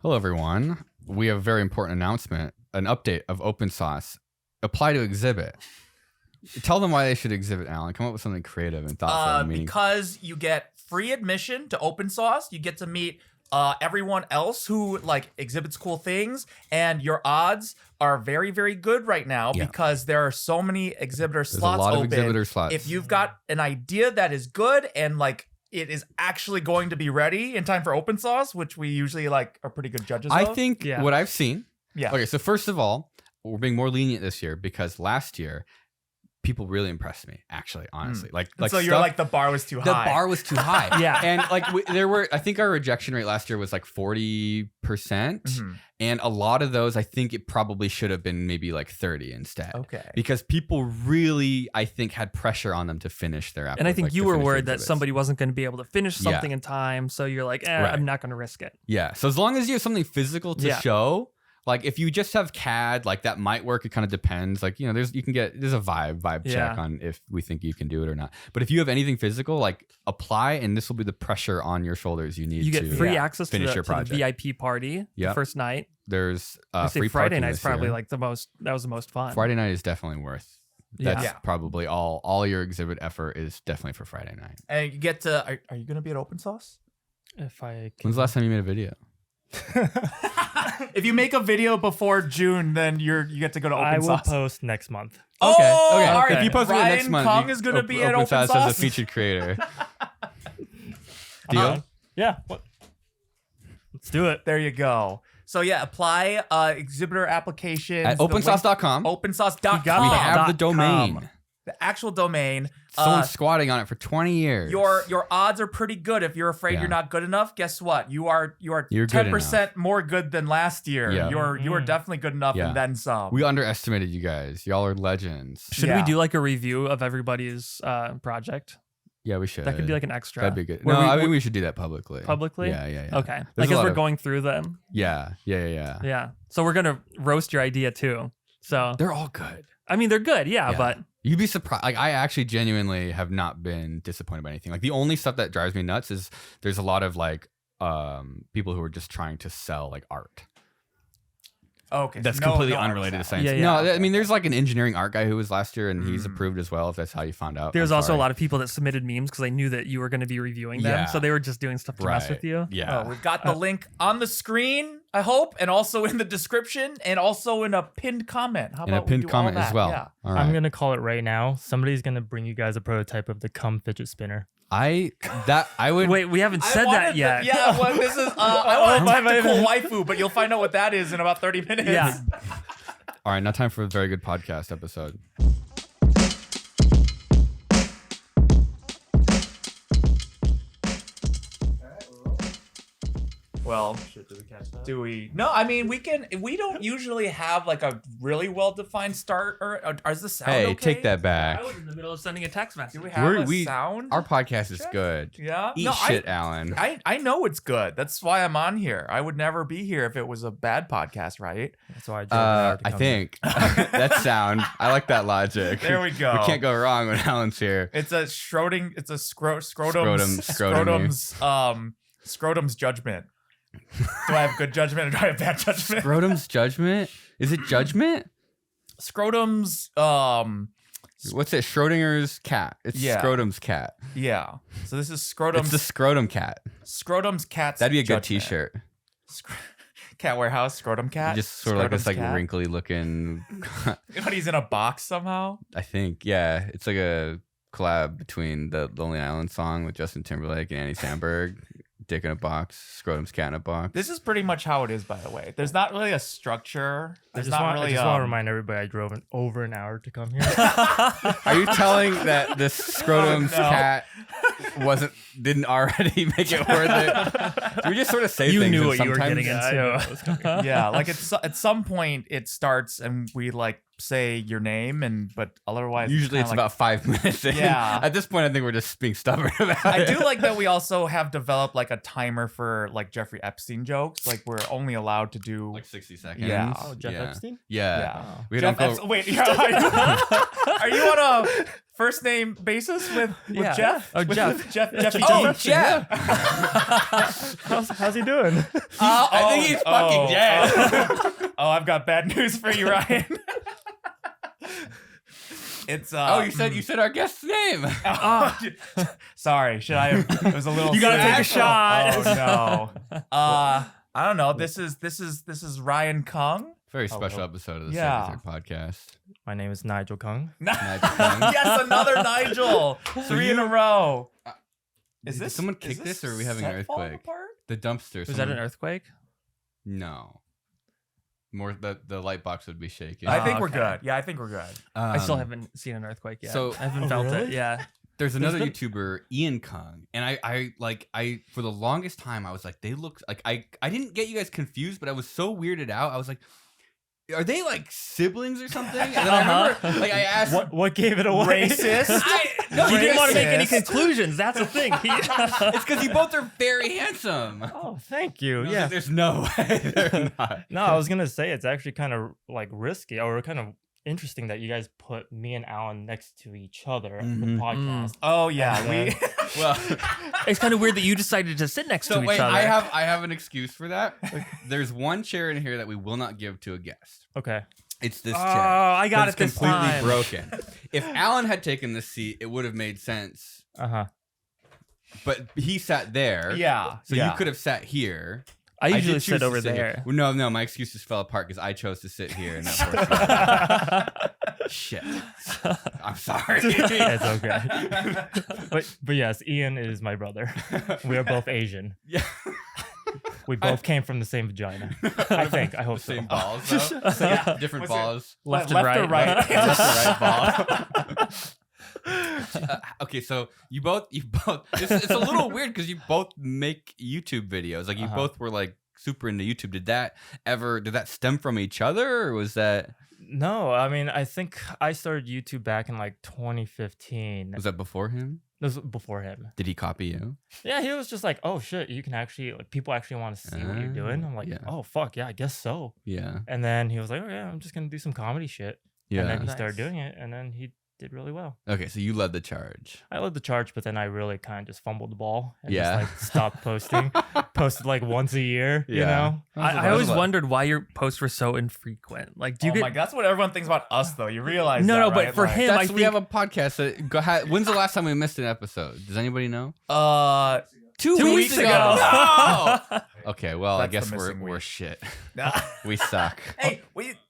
Hello, everyone. We have a very important announcement, an update of Opensauce. Apply to exhibit. Tell them why they should exhibit, Alan. Come up with something creative and thoughtful and meaningful. Because you get free admission to Opensauce. You get to meet everyone else who exhibits cool things, and your odds are very, very good right now because there are so many exhibitor slots open. There's a lot of exhibitor slots. If you've got an idea that is good and it is actually going to be ready in time for Opensauce, which we usually are pretty good judges of. I think what I've seen. Yeah. Okay, so first of all, we're being more lenient this year because last year people really impressed me, actually, honestly. So you're the bar was too high. The bar was too high. Yeah. And there were, I think our rejection rate last year was 40%. Mm-hmm. And a lot of those, I think it probably should have been maybe 30 instead. Okay. Because people really, I think, had pressure on them to finish their application. And I think you were worried that somebody wasn't going to be able to finish something in time. So you're like, right. I'm not going to risk it. Yeah. So as long as you have something physical to show, if you just have CAD, that might work. It kind of depends. There's a vibe check on if we think you can do it or not. But if you have anything physical, apply, and this will be the pressure on your shoulders you need to You get free access finish to your project. the VIP party the first night. There's free Friday night's probably that was the most fun. Friday night is definitely worth. That's probably all your exhibit effort is definitely for Friday night. And you get to, are you going to be at Opensauce? If I can. When's the last time you made a video? If you make a video before June, then you get to go to Opensauce. I will post next month. Okay. All right. If you post it next month, Kung is going to be at Opensauce as a featured creator. Deal? Yeah. Let's do it. There you go. So apply exhibitor applications at opensauce.com. Opensauce.com. We have the domain. The actual domain. Someone's squatting on it for 20 years. Your odds are pretty good. If you're afraid you're not good enough, guess what? You're 10% more good than last year. Yeah. You are definitely good enough and then some. We underestimated you guys. Y'all are legends. Should we do a review of everybody's project? Yeah, we should. That could be an extra. That'd be good. No, I mean we should do that publicly. Publicly? Yeah. Okay. As we're going through them. Yeah. Yeah. So we're gonna roast your idea too. So they're all good. I mean, they're good. Yeah. But you'd be surprised. I actually genuinely have not been disappointed by anything. The only stuff that drives me nuts is there's a lot of people who are just trying to sell art. Okay. That's completely unrelated to science. Yeah. No, I mean there's an engineering art guy who was last year and he's approved as well, if that's how you found out. There's also a lot of people that submitted memes because they knew that you were going to be reviewing them. So they were just doing stuff to mess with you. Yeah. We've got the link on the screen, I hope, and also in the description and also in a pinned comment. How about a pinned comment as well? Yeah. All right. I'm going to call it right now. Somebody's going to bring you guys a prototype of the Cum fidget spinner. I would wait. We haven't said that yet. This is. I want a tactical waifu, but you'll find out what that is in about 30 minutes. Yeah. All right, now time for a very good podcast episode. Well, do we? No, I mean we can. We don't usually have a really well-defined start. Or is the sound okay? Take that back. I was in the middle of sending a text message. Do we have a sound? Our podcast is good. Yeah. Eat shit, Alan. I know it's good. That's why I'm on here. I would never be here if it was a bad podcast, right? That's why I think that sound. I like that logic. There we go. We can't go wrong when Alan's here. It's a scrotum's judgment. Do I have good judgment or do I have bad judgment? Scrotum's judgment? Is it judgment? Scrotum's what's it? Schrodinger's cat. It's Scrotum's cat. Yeah. So this is Scrotum's. It's the Scrotum cat. Scrotum's cat's That'd be a good judgment. t-shirt. Cat warehouse, Scrotum cat. Just sort of this wrinkly looking. But he's in a box somehow. I think, yeah. It's a collab between the Lonely Island song with Justin Timberlake and Andy Samberg. Dick in a box, Scrotum's cat in a box. This is pretty much how it is, by the way. There's not really a structure. I just want to remind everybody I drove over an hour to come here. Are you telling that this Scrotum's cat didn't already make it worth it? Do we just sort of say you things? You knew what you were getting into. Yeah, at some point it starts and we say your name, but otherwise Usually it's about 5 minutes in. Yeah. At this point, I think we're just being stubborn about I it. do like that we also have developed like a timer for like Jeffrey Epstein jokes. Like we're only allowed to do like 60 seconds. Yeah. Oh, Jeff Epstein? Yeah. Yeah. We Jeff don't go. Wait, are you on a first name basis with Jeff? Oh, Jeff. Jeffy Oh, G? Jeff. How's he doing? I think he's fucking dead. I've got bad news for you, Ryan. It's You said our guest's name. Sorry, should I have? It was a little. You gotta take a shot. Oh no. I don't know. This is Ryan Kung. Very special episode of the Yeah. Second Third podcast. My name is Nigel Kung. Nigel Kung. Yes, another Nigel. 3 in a row. Did someone kick this, or are we having an set falling earthquake? apart? The dumpster. Was that an earthquake? No. More the light box would be shaking. I think we're okay. good. Yeah, I think we're good. I still haven't seen an earthquake yet. so- I haven't felt really? it. Yeah. There's another been- YouTuber, Ian Kung, and I for the longest time I was like, they look like I didn't get you guys confused, but I was so weirded out. I was like, are they like siblings or something? And then I remember, like, I asked, What gave it away? Racist. He didn't want to make any Racist. conclusions. That's the thing. it's because you both are very handsome. Oh, thank you. I was Yeah. like, there's no way they're not. No, I was gonna say it's actually kind of like risky or kind of interesting that you guys put me and Alan next to each other for the Mhm. podcast. Oh yeah, we. Well, It's kind of weird that you decided to sit next so to wait, each other. I have an excuse for that. There's one chair in here that we will not give to a guest. Okay. It's this Oh, chair. I got But it this it's completely time. broken. If Alan had taken this seat, it would have made sense. But he sat there. Yeah. So you could have sat here. I usually did choose sit to over here. there. Well, no, my excuses fell apart because I chose to sit here. And that Shit. I'm sorry. It's okay. But yes, Ian is my brother. We are both Asian. Yeah. We both came from the same vagina. I think. I hope The same so. balls, though. Different Was it- balls. Left, Left and or right. right? Left or right ball. Okay, so you both. It's a little weird because you both make YouTube videos. Like you both were like super into YouTube. Did that stem from each other, or was that? No, I mean, I think I started YouTube back in like 2015. Was that before him? This was before him. Did he copy you? Yeah, he was just like, oh shit, you can actually, like, people actually want to see what you're doing. I'm like, yeah. oh fuck, yeah, I guess so. Yeah. And then he was like, oh yeah, I'm just going to do some comedy shit. Yeah. And then he Nice. started doing it, and then he did really well. Okay, so you led the charge. I led the charge, but then I really kind of just fumbled the ball and Yeah. just like stopped posting. Posted like once a year, you Yeah. know? I always wondered why your posts were so infrequent. Like, do you Oh get? my God, that's what everyone thinks about us, though. You realize? No, that, no, but right? for Like, him, That's I we think have a podcast. When's the last time we missed an episode? Does anybody know? 2 weeks ago. No! Okay, well, I That's guess the we're missing week. shit. Nah. We suck. Hey,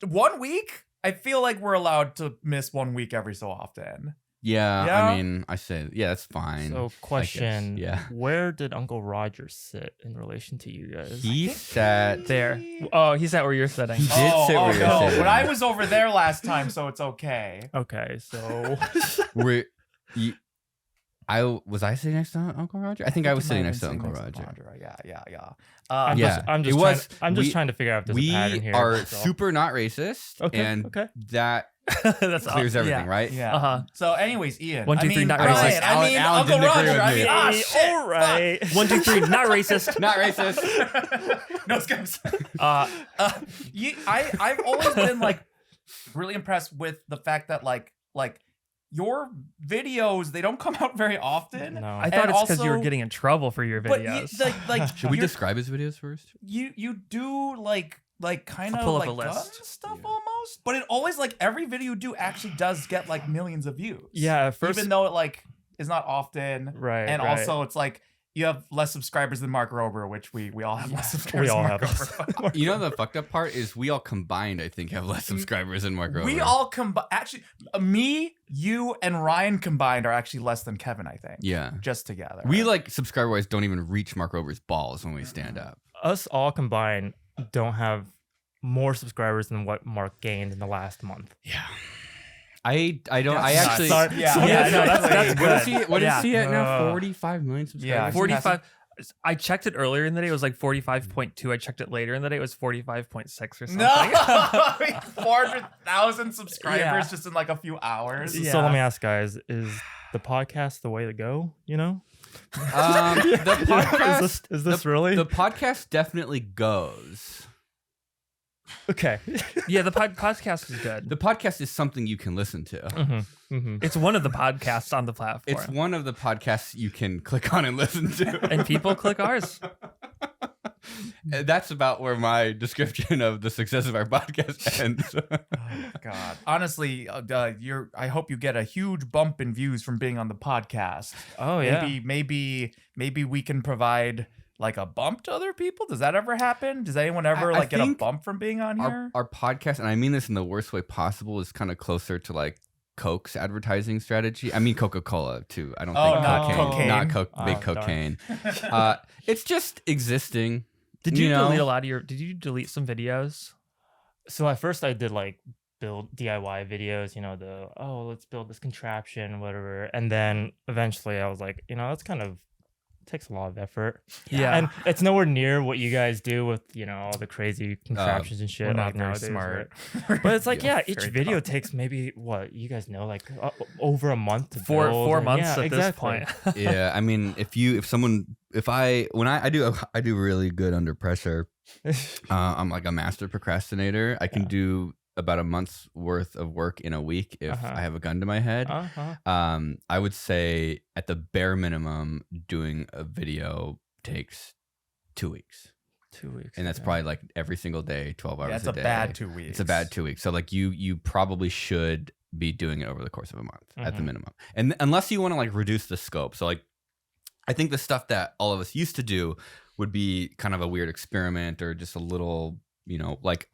1 week? I feel like we're allowed to miss 1 week every so often. Yeah, Yeah? I mean, I said, yeah, that's fine. So, question: yeah. where did Uncle Roger sit in relation to you guys? He sat There. Oh, he's at where you're sitting. He did sit where you're no, sitting. but I was over there last time, so it's okay. Okay, so was I sitting next to Uncle Roger? I think I was You sitting might next to have been Uncle sitting Roger. next to Yeah. I'm Yeah, just, I'm it just, was- trying, I'm just we- trying to figure out if there's a We pattern here. are that's all. super not racist, Okay, and okay. that That's clears everything, yeah. right? Yeah. Uh-huh. So, anyways, Ian. 1, 2, 3, not Ryan, racist. Alan Uncle didn't agree Roger. with I me. mean, Hey, shit. all right. 1, 2, 3, not racist. Not racist. No, Skips. I've always been like really impressed with the fact that like your videos, they don't come out very often. No. I thought And it's because you were also- getting in trouble for your But videos. Should we you're- describe his videos first? you do like kind I'll of pull up like a list. gun stuff almost, but it always like every video you do actually does get like millions of views. Yeah, at first, even though it like is not often, right, and right. also it's like you have less subscribers than Mark Rober, which we all have less subscribers. we all than have. Mark Rober. You know the fucked up part is we all combined, I think, have less subscribers than Mark Rober. We all actually, me, you, and Ryan combined are actually less than Kevin, I think. Yeah. Just together. We like subscriber wise don't even reach Mark Rober's balls when we stand up. Us all combined don't have more subscribers than what Mark gained in the last month. Yeah. I don't Yeah, I actually sorry. Yeah, Yeah, no, that's What is good. he what is Yeah. he at now? 45 million subscribers? Yeah, 45. I checked it earlier in the day. It was like 45.2. I checked it later in the day. It was 45.6 or something. No, 400,000 subscribers Yeah. just in like a few hours. Yeah. So let me ask, guys: is the podcast the way to go? You know, The podcast, is this really the podcast definitely goes. okay? Yeah, the podcast is good. The podcast is something you can listen to. It's one of the podcasts on the platform. It's one of the podcasts you can click on and listen to. And people click ours. That's about where my description of the success of our podcast ends. God, honestly, I hope you get a huge bump in views from being on the podcast. Oh yeah. Maybe we can provide like a bump to other people. Does that ever happen? Does anyone ever I like get a think bump from being on here? Our podcast, and I mean this in the worst way possible, is kind of closer to like Coke's advertising strategy. I mean Coca-Cola too. I don't think not cocaine. cocaine. Not big darn. cocaine. It's just existing. Did you know? delete a lot of your? Did you delete some videos? So at first I did like build DIY videos, let's build this contraption, whatever. And then eventually I was like, that's kind of takes a lot of effort. Yeah. And it's nowhere near what you guys do with, all the crazy contraptions and shit. We're not like very nowadays, smart. right? But it's like, Yeah, each very video dumb. takes maybe what you guys know, like over a month to Four build. months Yeah, at exactly. this point. Yeah, I mean, I do really good under pressure. I'm like a master procrastinator. I can do about a month's worth of work in a week if I have a gun to my head. I would say at the bare minimum, doing a video takes 2 weeks. 2 weeks. And that's probably like every single day, 12 hours That's a a day. bad 2 weeks. It's a bad 2 weeks. So like you probably should be doing it over the course of a month at the minimum. And unless you want to like reduce the scope. So like I think the stuff that all of us used to do would be kind of a weird experiment or just a little, like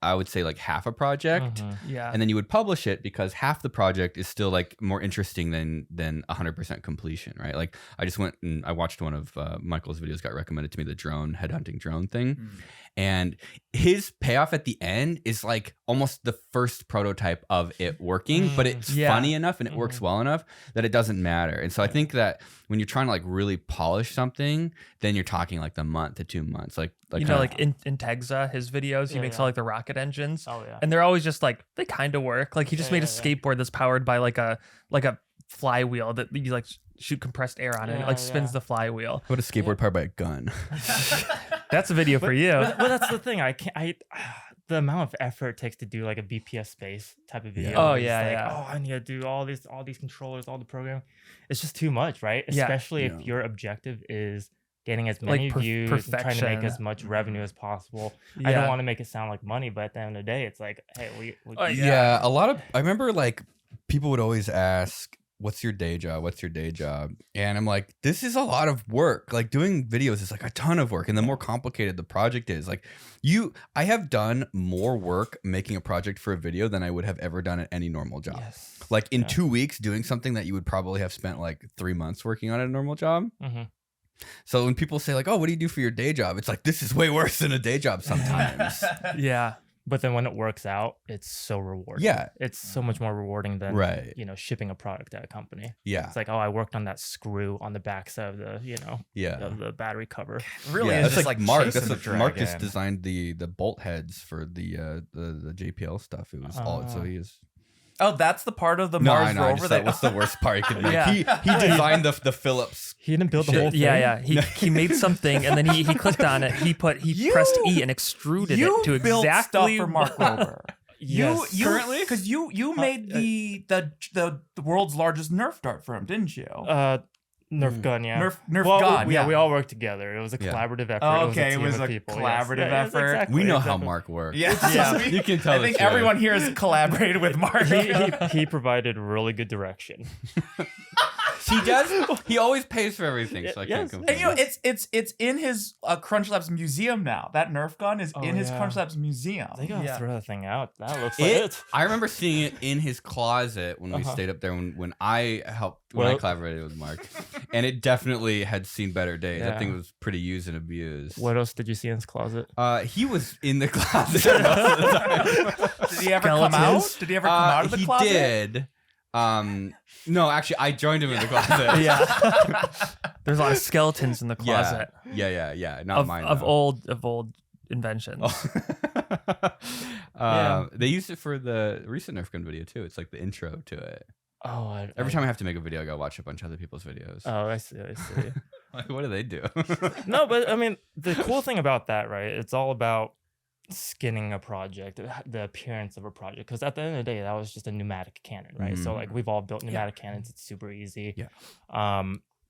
I would say like half a project. Yeah. And then you would publish it because half the project is still like more interesting than 100% completion, right? Like I just went and I watched one of Michael's videos, got recommended to me, the headhunting drone thing. And his payoff at the end is like almost the first prototype of it working, but it's funny enough and it works well enough that it doesn't matter. And so I think that when you're trying to like really polish something, then you're talking like the month to 2 months. Like in Tegza, his videos, he makes all like the rocket engines. Oh yeah. And they're always just like, they kind of work. Like he just made a skateboard that's powered by like a flywheel that you like shoot compressed air on, and it like spins the flywheel. What a skateboard powered by a gun. That's a video for you. But that's the thing. The amount of effort it takes to do like a BPS space type of video. Oh, It's yeah, like, yeah. I need to do all these controllers, all the programming. It's just too much, right? Yeah. Especially if your objective is getting as many views, and trying to make perfection. as much revenue as possible. I don't want to make it sound like money, but at the end of the day, it's like, hey, we Yeah, I remember like people would always ask, what's your day job? What's your day job? And I'm like, this is a lot of work. Like doing videos is like a ton of work. And the more complicated the project is, like I have done more work making a project for a video than I would have ever done at any normal job. Yes. Like in 2 weeks doing something that you would probably have spent like 3 months working on at a normal job. So when people say like, oh, what do you do for your day job? It's like, this is way worse than a day job sometimes. Yeah. But then when it works out, it's so rewarding. Yeah. It's so much more rewarding than shipping a product at a company. Yeah. It's like, oh, I worked on that screw on the backside of the, of the battery cover. Really, yeah, it's that's just like Mark. chasing That's the what dragon. Mark just designed the bolt heads for the JPL stuff. It was all so he is. Oh, that's the part of the No, Mars I know. I rover just that. thought, what's the worst part he could make? Yeah. He designed the Phillips. He didn't build the whole thing. Yeah. He made something, and then he clicked on it. He pressed E and extruded it to built exactly stuff for Mark Rover. Yes. You currently, because you made the world's largest Nerf dart for him, didn't you? Nerf gun, yeah. Nerf well, gun. Yeah, we all worked together. It was a collaborative effort. Oh, okay, it was a, collaborative effort. Exactly, We know how exactly. Mark works. Yeah. You can tell. I think everyone here has collaborated with Mark. He provided really good direction. He does. He always pays for everything, so I can't Yes. complain. And it's in his Crunch Labs museum now. That Nerf gun is in his yeah. Crunch Labs museum. They gotta Yeah. throw that thing out. That looks like it. I remember seeing it in his closet when we stayed up there when I I collaborated with Mark, and it definitely had seen better days. Yeah. That thing was pretty used and abused. What else did you see in his closet? He was in the closet most of the time. Did he ever come out? Did he ever come out of the closet? He did. No, actually, I joined him in the closet. Yeah. There's a lot of skeletons in the closet. Yeah. Not mine. Of old inventions. They used it for the recent Nerf gun video too. It's like the intro to it. Oh, Every time I have to make a video, I gotta watch a bunch of other people's videos. Oh, I see. Like, what do they do? No, but I mean, the cool thing about that, right? It's all about skinning a project, the appearance of a project. Because at the end of the day, that was just a pneumatic cannon, right? So like we've all built pneumatic cannons. It's super easy. Yeah.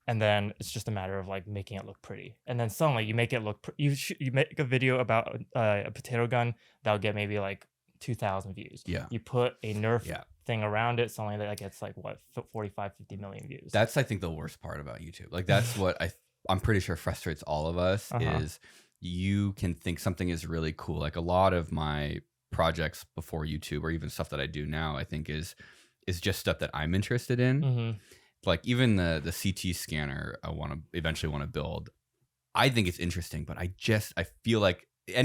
And then it's just a matter of like making it look pretty. And then suddenly you make it look. You make a video about a potato gun that'll get maybe like 2,000 views. Yeah. You put a Nerf thing around it, suddenly that gets like what 50 million views. That's I think the worst part about YouTube. Like that's what I'm pretty sure frustrates all of us is you can think something is really cool. Like a lot of my projects before YouTube or even stuff that I do now, I think is just stuff that I'm interested in. Like even the CT scanner I eventually want to build. I think it's interesting, but I feel like I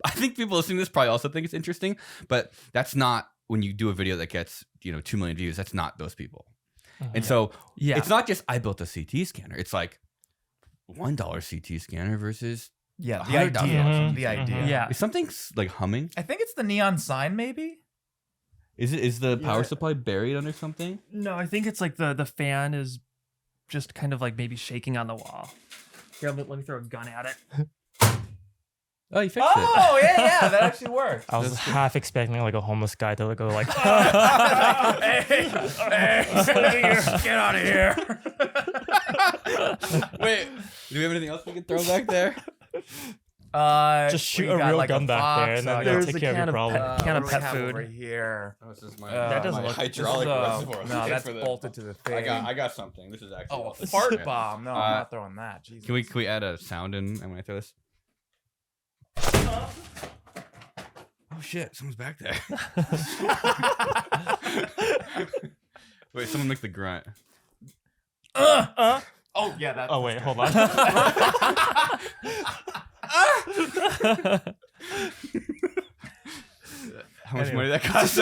think people listening to this probably also think it's interesting, but that's not when you do a video that gets 2 million views. That's not those people. And so it's not just I built a CT scanner. It's like $1 CT scanner versus the idea. The idea. Yeah. Is something like humming? I think it's the neon sign, maybe. Is the power supply buried under something? No, I think it's like the fan is just kind of like maybe shaking on the wall. Here, let me throw a gun at it. Oh, you fixed it. Oh, yeah, that actually worked. I was half expecting like a homeless guy to go like, hey, get out of here. Wait, do we have anything else we can throw back there? just shoot a real gun back there, and then they'll take care of your problem. Can of pet food over here. Oh, this is my, that doesn't my look. hydraulic reservoir. No, that's bolted to the thing. I got something. This is actually a fart bomb. No, I'm not throwing that. Jesus. Can we add a sound in when I throw this? Oh shit! Someone's back there. Wait, someone make the grunt. Oh yeah, that's. Oh wait, hold on. How much money that cost?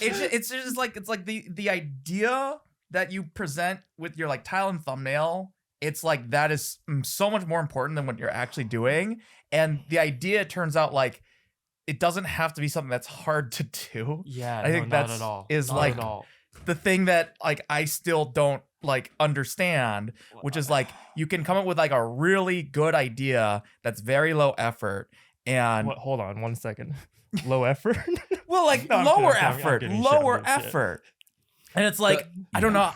It's just like the idea that you present with your like title and thumbnail. It's like that is so much more important than what you're actually doing. And the idea turns out like it doesn't have to be something that's hard to do. Yeah, I think not that's at all. is Not like at all. the thing that like I still don't like understand, which is like you can come up with like a really good idea that's very low effort and Hold on 1 second. Low effort? well, like No, I'm lower kidding. I'm effort, kidding. lower Shit, I'm kidding. effort. And it's like I don't know.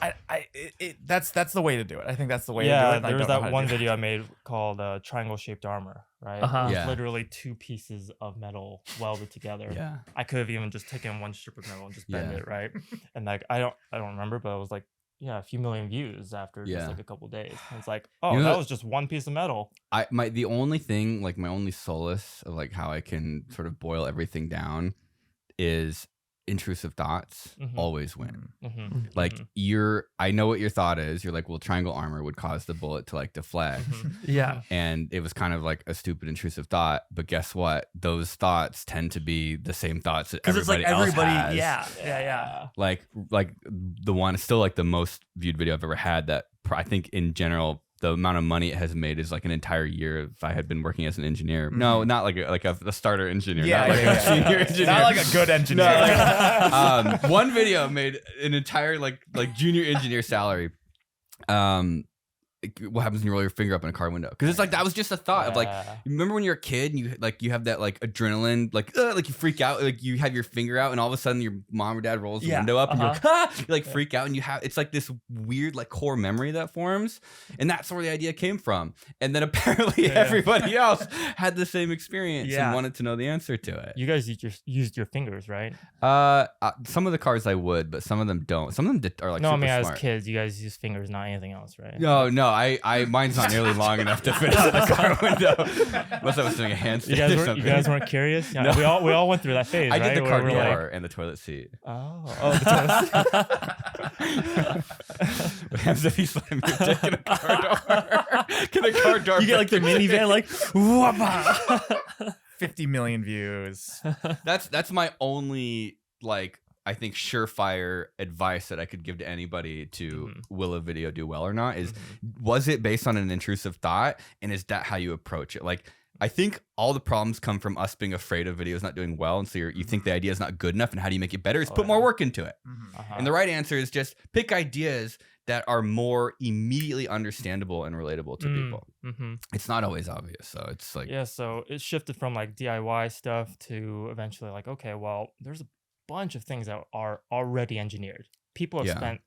That's the way to do it. I think that's the way to do it. Yeah, and I there was don't know how that to one do it. video I made called triangle shaped armor, right? Uh-huh. It was Yeah. literally 2 pieces of metal welded together. Yeah. I could have even just taken 1 strip of metal and just bend Yeah. it, right? And like I don't remember, but it was like a few million views after Yeah. just like a couple days. And it's like, oh, You know that that- was just 1 piece of metal. The only thing, like my only solace of like how I can sort of boil everything down is intrusive thoughts always win. Like I know what your thought is. You're like, well, triangle armor would cause the bullet to like deflect. Yeah. And it was kind of like a stupid intrusive thought, but guess what? Those thoughts tend to be the same thoughts that Because it's like else everybody. has. Yeah. Like the one is still like the most viewed video I've ever had that I think in general the amount of money it has made is like an entire year if I had been working as an engineer. No, not like a starter engineer. Yeah, not like a senior engineer. Not like a good engineer. No, like, one video made an entire like junior engineer salary. What happens when you roll your finger up in a car window? Because it's like that was just a thought of like, you remember when you're a kid and you have that like adrenaline, like you freak out, like you have your finger out and all of a sudden your mom or dad rolls the window up and you're like, you like freak out and it's like this weird like core memory that forms, and that's where the idea came from. And then apparently everybody else had the same experience and wanted to know the answer to it. You guys used your fingers, right? Some of the cars I would, but some of them don't. Some of them are like no, I super mean smart. as kids, you guys use fingers, not anything else, right? No, I mine's not nearly long enough to fit in the car window. Unless I was doing a handstand or something. You guys weren't curious? Yeah, No. we all went through that phase. I right? did the Where car we're door like, and the toilet seat. the toilet. What happens if you slam your dick in a car door? Can a car door? You get like the minivan, like, whoop. 50 million views. That's my only like I think surefire advice that I could give to anybody to will a video do well or not is, was it based on an intrusive thought, and is that how you approach it? Like, I think all the problems come from us being afraid of videos not doing well, and so you think the idea is not good enough, and how do you make it better? Is put more work into it. And the right answer is just pick ideas that are more immediately understandable and relatable to people. It's not always obvious, so it's like so it shifted from like DIY stuff to eventually like, okay, well, there's a bunch of things that are already engineered. People have spent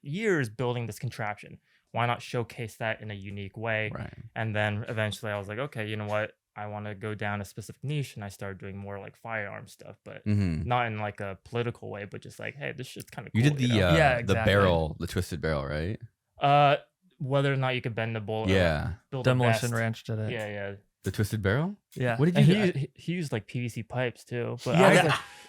years building this contraption. Why not showcase that in a unique way? Right. And then eventually I was like, okay, you know what? I want to go down a specific niche, and I started doing more like firearm stuff, but not in like a political way, but just like, hey, this shit's kind of cool. You did the exactly. the barrel, the twisted barrel, right? Whether or not you could bend the bullet. Build Demolition Ranch did it. Yeah. The twisted barrel? Yeah. What did And you do? he used like PVC pipes too. But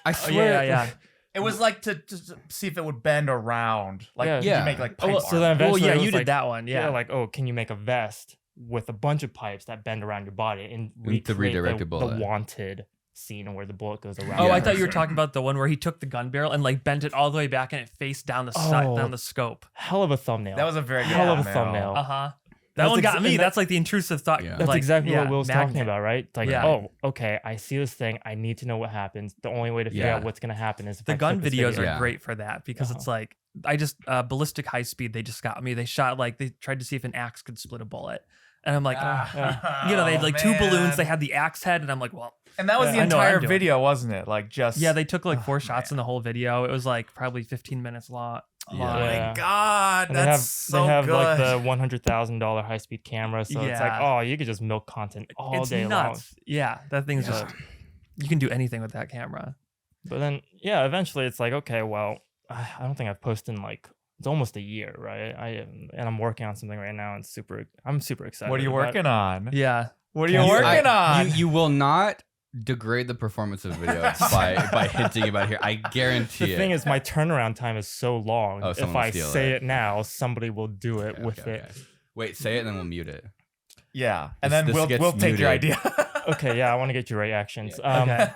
I swear. Yeah. It was like to see if it would bend around. Like, Yeah. you make like pipe so then armor. eventually it you was did like, that one. Yeah. like, oh, can you make a vest with a bunch of pipes that bend around your body and to redirect the a bullet. wanted scene where the bullet goes around? Oh, Yeah. I thought you were talking about the one where he took the gun barrel and like bent it all the way back and it faced down the down the scope. Hell of a thumbnail. That was a very good hell of a thumbnail. thumbnail. That That's one got ex- me. and that- That's like the intrusive thought. Yeah. That's like, exactly what Will was talking magnet. about, right? It's like, Yeah. oh, okay, I see this thing. I need to know what happens. The only way to figure out what's going to happen is if The I gun click this videos video. are great for that because it's like ballistic high speed. They just got me. They shot they tried to see if an axe could split a bullet, and I'm like, they had like two balloons. They had the axe head, and I'm like, well. And that was the I know what I'm entire doing. video, wasn't it? Like just They took like 4 shots in the whole video. It was like probably 15 minutes long. Oh Yeah. my Yeah. god, And that's they have so like good. the $100,000 high speed camera, so it's like, Yeah. oh, you could just milk content all It's day nuts. Yeah, that thing's long. just you can do anything with that camera. But then, eventually it's like, okay, well, I don't think I've posted in like it's almost a year, right? I'm working on something right now, and I'm super excited. What are you about it. working on? Yeah. What are you working on? You will not degrade the performance of videos by hinting about it here. I guarantee The it. thing is, my turnaround time is so long. Oh, If someone will I steal say it. it now, somebody will do it Okay, with okay, it. okay. Wait, say it and then we'll mute it. Yeah, and This- then this we'll gets take your muted. idea. Okay, I want to get your reactions. Okay.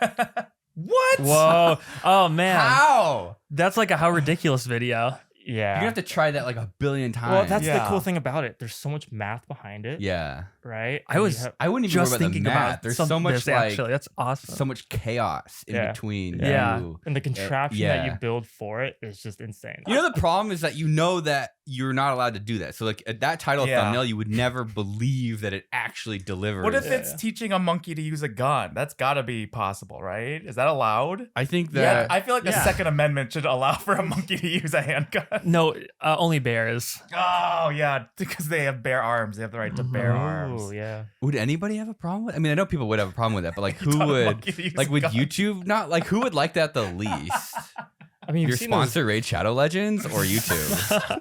What? Whoa. Oh man. How? That's like a how ridiculous video. Yeah. You're gonna have to try that like a billion times. Well, that's the Yeah. cool thing about it. There's so much math behind it, yeah. right? I was- You have- I wouldn't even Just worry about the thinking math. about There's so much this, like actually. That's awesome. so much chaos in Yeah. between. Yeah. you. and the contraption yeah. that you build for it is just insane. You know the problem is that you know that you're not allowed to do that. So like at that title Yeah. thumbnail, you would never believe that it actually delivers. What if Yeah. it's teaching a monkey to use a gun? That's got to be possible, right? Is that allowed? I think Yeah, that I feel like the yeah. Second Amendment should allow for a monkey to use a handgun. No, only bears. Oh yeah, because they have bare arms. They have the right to bear arms. Oh, yeah. would anybody have a problem with? I mean, I know people would have a problem with that, but like You who taught a would? monkey to use Like a would gun. YouTube not like who would like that the least? I mean, Your sponsor Raid Shadow Legends or YouTube?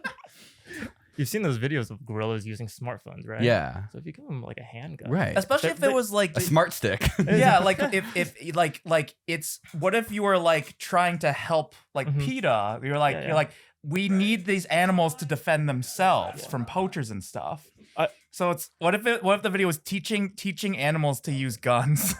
You've seen those videos of gorillas using smartphones, right? Yeah. So if you give them like a handgun, Right. Especially if it was like A smart stick. yeah, like if like it's what if you were like trying to help like PETA? You're like Yeah. you're like we need these animals to defend themselves from poachers and stuff. So it's what if the video was teaching animals to use guns?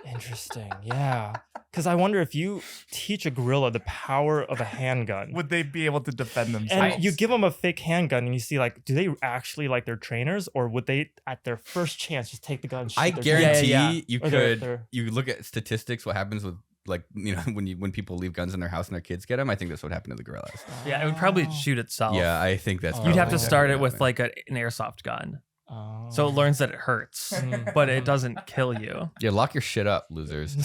Interesting. Yeah. Because I wonder if you teach a gorilla the power of a handgun. Would they be able to defend themselves? And you give them a fake handgun, and you see, like, do they actually like their trainers, or would they, at their first chance, just take the gun? And shoot I their guarantee Yeah. you Or could. they're- You look at statistics. What happens with like when people leave guns in their house and their kids get them? I think that's what happened to the gorillas. Yeah, it would probably shoot itself. Yeah, I think that's. Oh. You'd have probably to start it what with happened. like an airsoft gun. Oh. So it learns that it hurts, Mm. but it doesn't kill you. Yeah, lock your shit up, losers.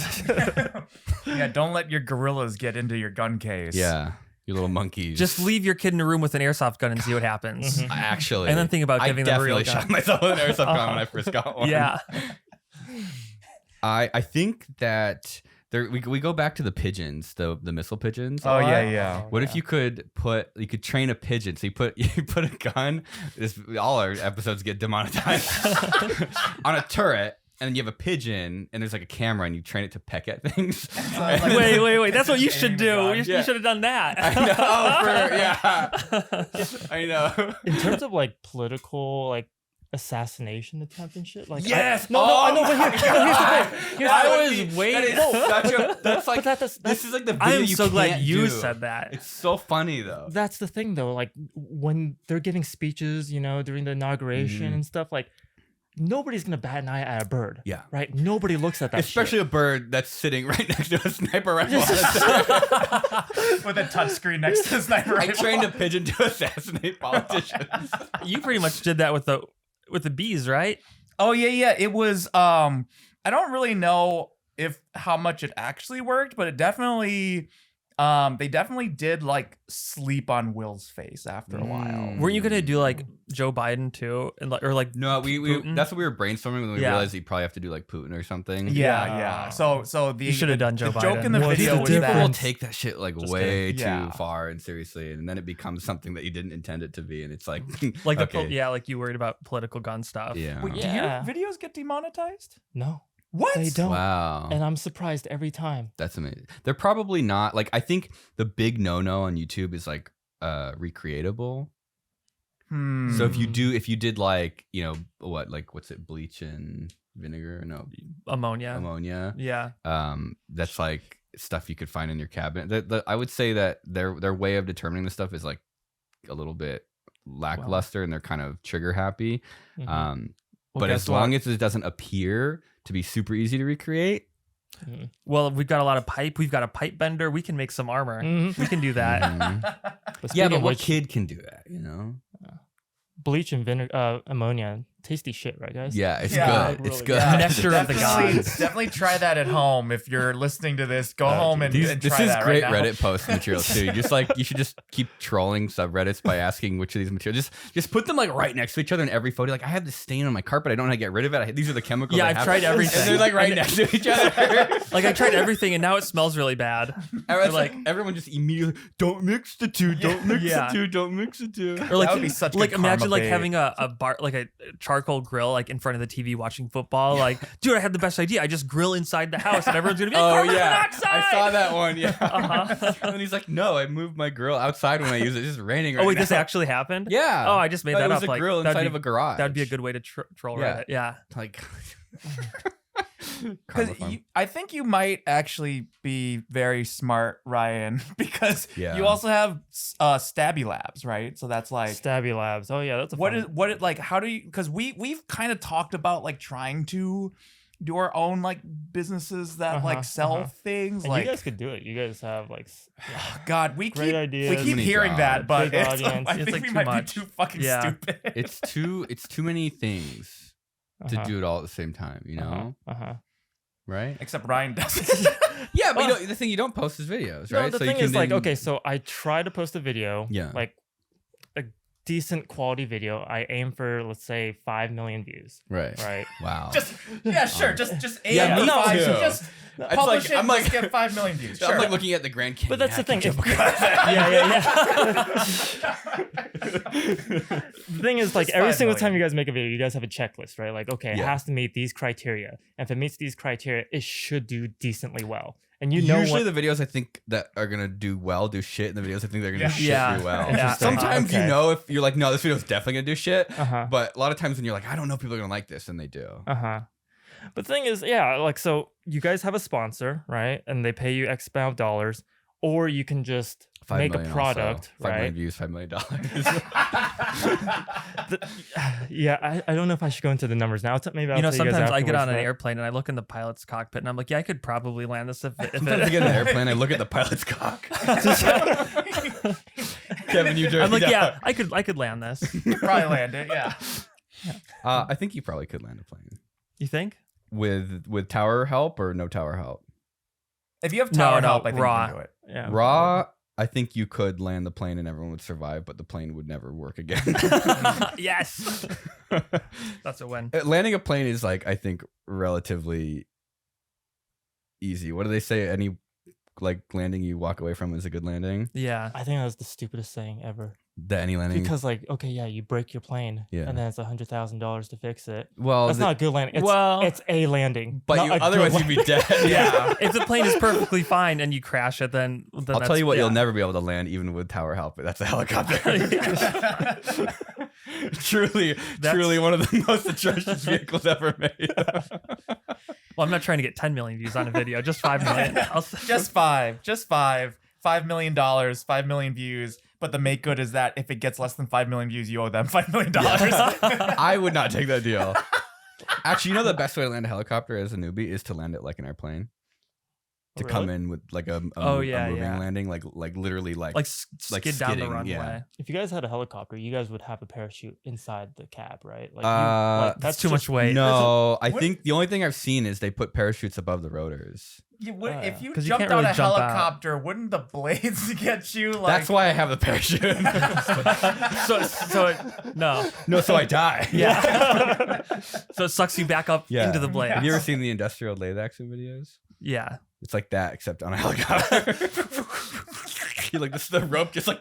yeah, don't let your gorillas get into your gun case. Yeah, you little monkeys. Just leave your kid in a room with an airsoft gun and see what happens. Actually, And then think about giving I them a real definitely shot gun. myself with an airsoft gun when I first got one. Yeah. I think that we go back to the pigeons, the missile pigeons. Oh yeah. What if you could train a pigeon? So you put a gun. All our episodes get demonetized on a turret, and then you have a pigeon, and there's like a camera, and you train it to peck at things. Wait. That's what you should do. gun. You Yeah. should have done that. I know. I know. in terms of like political like assassination attempt and shit. Like, Yes! I know, but here's the thing. I was waiting. That's like that's this is like the video I am you so glad can't you do. said that. It's so funny though. that's the thing though. Like when they're giving speeches, you know, during the inauguration and stuff, like nobody's gonna bat an eye at a bird. Yeah. Right. Nobody looks at that. Especially a bird that's sitting right next to a sniper rifle. With a touchscreen next to the sniper I rifle. trained a pigeon to assassinate politicians. You pretty much did that with the bees, right? Oh yeah. It was I don't really know how much it actually worked, but it definitely they definitely did like sleep on Will's face after a while. Weren't you gonna do like Joe Biden too, and or like No, we Putin? that's what we were brainstorming when we Yeah. realized you probably have to do like Putin or something. Yeah. So the You should have done Joe the joke Biden. in the What's video the was People will that take that shit like Just way kidding. too Yeah. far and seriously, and then it becomes something that you didn't intend it to be, and it's like like okay. like you worried about political gun stuff. Yeah. Wait, Yeah. do your videos get demonetized? No, What? they don't. Wow. And I'm surprised every time. That's amazing. They're probably not like I think the big no on YouTube is like recreatable. So if you did like, you know, what's it, bleach and vinegar? No, ammonia. Yeah. That's like stuff you could find in your cabinet. I would say that their way of determining the stuff is like a little bit lackluster and they're kind of trigger happy. Mhm. But as long as it doesn't appear to be super easy to recreate. Well, we've got a lot of pipe. We've got a pipe bender. We can make some armor. Mhm. We can do that. But Yeah, speaking but of what which, kid can do that, you know? bleach and vinegar, ammonia, tasty shit, right, guys? Yeah, it's Yeah, good. It's really good. Yeah. Nectar of the gods. Definitely try that at home. If you're listening to this, go home and, This try is that great right now. Reddit post material too. You should just keep trolling subreddits by asking which of these materials. Just put them like right next to each other in every photo. Like I have this stain on my carpet. I don't know how to get rid of it. These are the chemicals. Yeah, I I've have. tried everything. And they're like right next to each other. Like I tried everything, and now it smells really bad. Everyone's like everyone just immediately don't mix the two. Don't mix Yeah. the two. Don't mix the two. Or like, That would be such like good imagine karma like bait. having a bar, like a charcoal grill, like in front of the TV watching football. Like, dude, I had the best idea. I just grill inside the house, and everyone's gonna be like, Oh carbon yeah, monoxide! I saw that one. Yeah. Uh-huh. And he's like, no, I moved my grill outside when I use it. It's just raining right Oh wait, now. this actually happened? Yeah. Oh, I just made But that it was up. a Like grill that'd inside be- of a garage. That'd be a good way to troll Yeah. Reddit. Yeah. Like. Because I think you might actually be very smart, Ryan, because Yeah. you also have Stabby Labs, right? So that's like Stabby Labs. Oh yeah, that's a what fun is what it like? How do you? Because we've kind of talked about like trying to do our own like businesses that like sell things. And like you guys could do it. You guys have like God, we great keep ideas. we keep Many hearing jobs. that, but Big it's, audience. I It's, think like, we too might much. be too fucking Yeah. stupid. it's too many things to do it all at the same time, you know? Right? Except Ryan doesn't. Yeah, but the thing you don't post is videos, right? No, the So you thing can is like, then- okay, so I try to post a video, Yeah. like a decent quality video. I aim for, let's say, 5 million views, Right. right? Wow. just sure, just aim Yeah, for me 5, too. just It's publish like- it. I'm like- Just get 5 million views. Sure. I'm like looking at the Grand Canyon. But that's the thing. Hack If, joke. the thing is, like, Just every 5 single million. time you guys make a video, you guys have a checklist, right? Like, okay, it Yeah. has to meet these criteria. And if it meets these criteria, it should do decently well. And you know Usually what? the videos I think that are gonna do well do shit, and the videos I think they're gonna do shit Yeah. do well. Yeah. Sometimes you Okay. know if you're like, no, this video's definitely gonna do shit. But A lot of times when you're like, I don't know if people are gonna like this, and they do. the thing is, yeah, like, so you guys have a sponsor, right? And they pay you X amount of dollars, or you can just 5 make a million product, also. 5 million right? views, $5 million. Yeah, I don't know if I should go into the numbers now. Maybe I'll You know, tell you guys sometimes I get afterwards, on an but- airplane and I look in the pilot's cockpit and I'm like, yeah, I could probably land this if Sometimes I get in an airplane, I look at the pilot's cock. Kevin, you I'm like, jerked yeah, I could land this. Probably land it. Yeah. I think you probably could land a plane You think? with tower help or no tower help. If you have tower No, help, I think raw. you can do it. Yeah. Raw, I think you could land the plane and everyone would survive, but the plane would never work again. Yes. That's a win. Landing a plane is like, I think, relatively easy. What do they say? Any like landing you walk away from is a good landing. Yeah. I think that's the stupidest saying ever. The any landing. Because, like, okay, yeah, you break your plane, Yeah. and then it's $100,000 to fix it. well, That's not a good landing. It's a landing. but not you, a good otherwise you'd be dead. Yeah. If the plane is perfectly fine and you crash it, then I'll tell you what, you'll never be able to land even with tower help. But that's a helicopter. Truly one of the most atrocious vehicles ever made. Well, I'm not trying to get 10 million views on a video, just 5 million. Just five. $5 million, 5 million views. But the make good is that if it gets less than 5 million views, you owe them $5 million. I would not take that deal. Actually, you know the best way to land a helicopter as a newbie is to land it like an airplane. To come in with like a moving landing, like literally skid down the runway. Yeah. If you guys had a helicopter, you guys would have a parachute inside the cab, right? That's too much weight. No, I think the only thing I've seen is they put parachutes above the rotors. If you 'Cause you jumped can't out really a jump helicopter, wouldn't the blades get you? Like... That's why I have the parachute. So I die. Yeah. So it sucks you back up into the blade. Have you ever seen the industrial lathe action videos? Yeah. It's like that, except on a helicopter. You like the rope just like.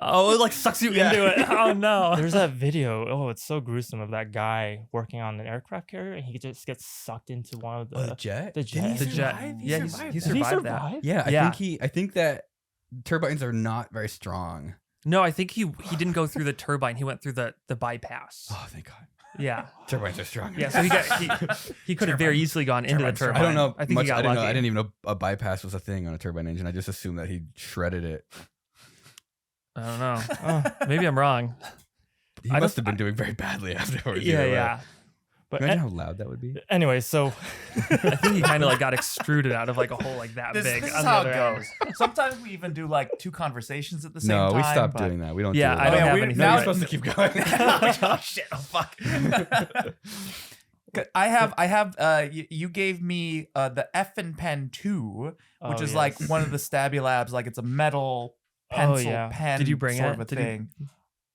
Oh, it like sucks you into it. Oh no. There's that video. Oh, it's so gruesome of that guy working on an aircraft carrier, and he just gets sucked into one of the jet. The jet. The jet. He Yeah, survived he that. survived that. Yeah, I think that turbines are not very strong. No, I think he didn't go through the turbine. He went through the bypass. Oh, thank God. Yeah. Turbines are strong. Yeah, so he could have very easily gone into the turbine. I don't know. I think he got lucky. I didn't even know a bypass was a thing on a turbine engine. I just assumed that he shredded it. I don't know. Maybe I'm wrong. He must have been doing very badly afterwards. Yeah. But imagine how loud that would be. Anyway, so I think he kind of like got extruded out of like a hole like that big. This is how it goes. Sometimes we even do like 2 conversations at the same time. No, we stopped doing that. We don't. Yeah, do I don't have we, anything. Now now you're supposed to keep going. Oh shit! Oh fuck! I have. You gave me the Effin Pen 2, which is like one of the Stabby Labs. Like it's a metal pencil pen. Did you bring sort it? of a thing?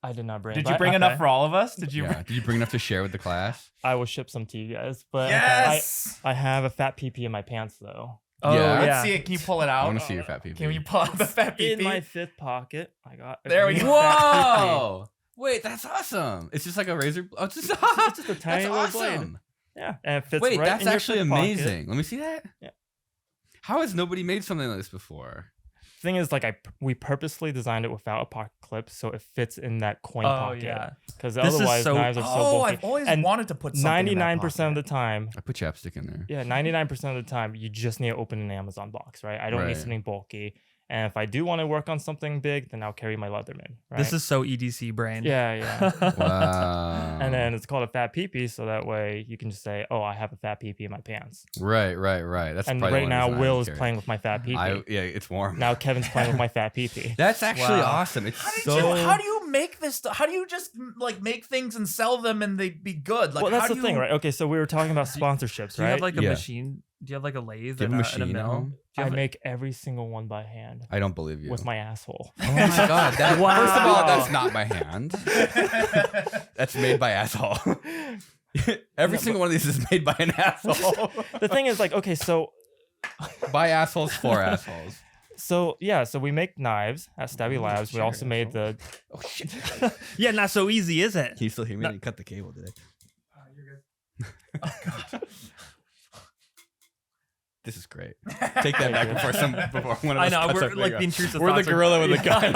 I did not bring. Did you bring enough for all of us? Did you? Yeah. Did you bring enough to share with the class? I will ship some to you guys, but Yes. I have a fat PP in my pants though. Oh Yeah. Let's see it. Can you pull it out? I want to see your fat PP. Can you pull out the fat PP? In my 5th pocket, I got. There we go. Whoa! Wait, that's awesome. It's just like a razor. Oh, it's just a tiny that's little blade. awesome. Yeah, and it fits Wait, right that's in your actually 5th pocket. amazing. Let me see that. Yeah. How has nobody made something like this before? Thing is, like we purposely designed it without a pocket clip, so it fits in that coin pocket. Yeah. Because This is otherwise, so- knives are so bulky. I've always And wanted to put something in that 99% of the pocket. time, I put chapstick in there. yeah, 99% of the time, you just need to open an Amazon box, right? I don't need Right. something bulky. And if I do want to work on something big, then I'll carry my Leatherman, right? This is so EDC brain. yeah. Wow. And then it's called a fat peepee, so that way you can just say, "Oh, I have a fat peepee in my pants." Right. That's And probably right the now, only reason I Will don't is carry playing it. with my fat peepee. Yeah, it's warm. Now Kevin's playing with my fat peepee. That's actually Wow. awesome. It's How do you make this stuff? How do you just like make things and sell them and they be good? Like, Well, that's how the do thing, you... right? Okay, so we were talking about sponsorships, Do you right? have like a Yeah. machine? Do you have like a lathe Do you have a and a machine at mill? home? Do you I have make every single one by hand I don't believe you. with my asshole. Oh my God. That, Wow. First of all, that's not by hand. That's made by asshole. Every single one of these is made by an asshole. The thing is, like, okay, so By assholes for assholes. so we make knives at Stabby Labs. We also made the Oh shit. Yeah, not so easy, is it? Can you still hear me? I didn't cut the cable today. This is great. Take that back before one of us I know, cuts we're our like thing the off. intrusive We're the thoughts are- gorilla with the gun.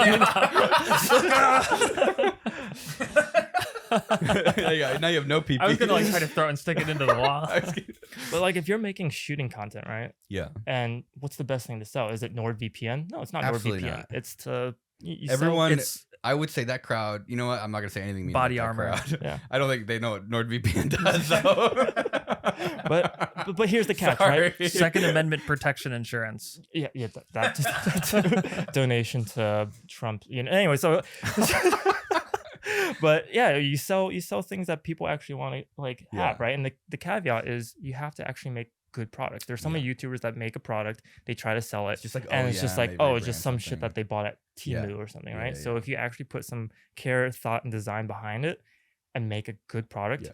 Now you have no PP. I was gonna like try to throw it and stick it into the wall. but like if you're making shooting content, right? Yeah. And what's the best thing to sell? Is it NordVPN? No, it's not Absolutely NordVPN. not. It's to you sell- Everyone, It's I would say that crowd. You know what? I'm not gonna say anything mean. Body about that armor. crowd. Yeah. I don't think they know what NordVPN does. So. but here's the catch, Sorry. right? Second Amendment protection insurance. Yeah, that donation to Trump. You know, anyway, so but yeah, you sell things that people actually want to like have, right? And the caveat is you have to actually make good products. There's some YouTubers that make a product, they try to sell it, It's just like, and oh, it's just yeah, like, they oh, it's just rebrand some shit something. that they bought at Temu Yeah. or something, Yeah, right? yeah, So yeah. if you actually put some care, thought, and design behind it and make a good product,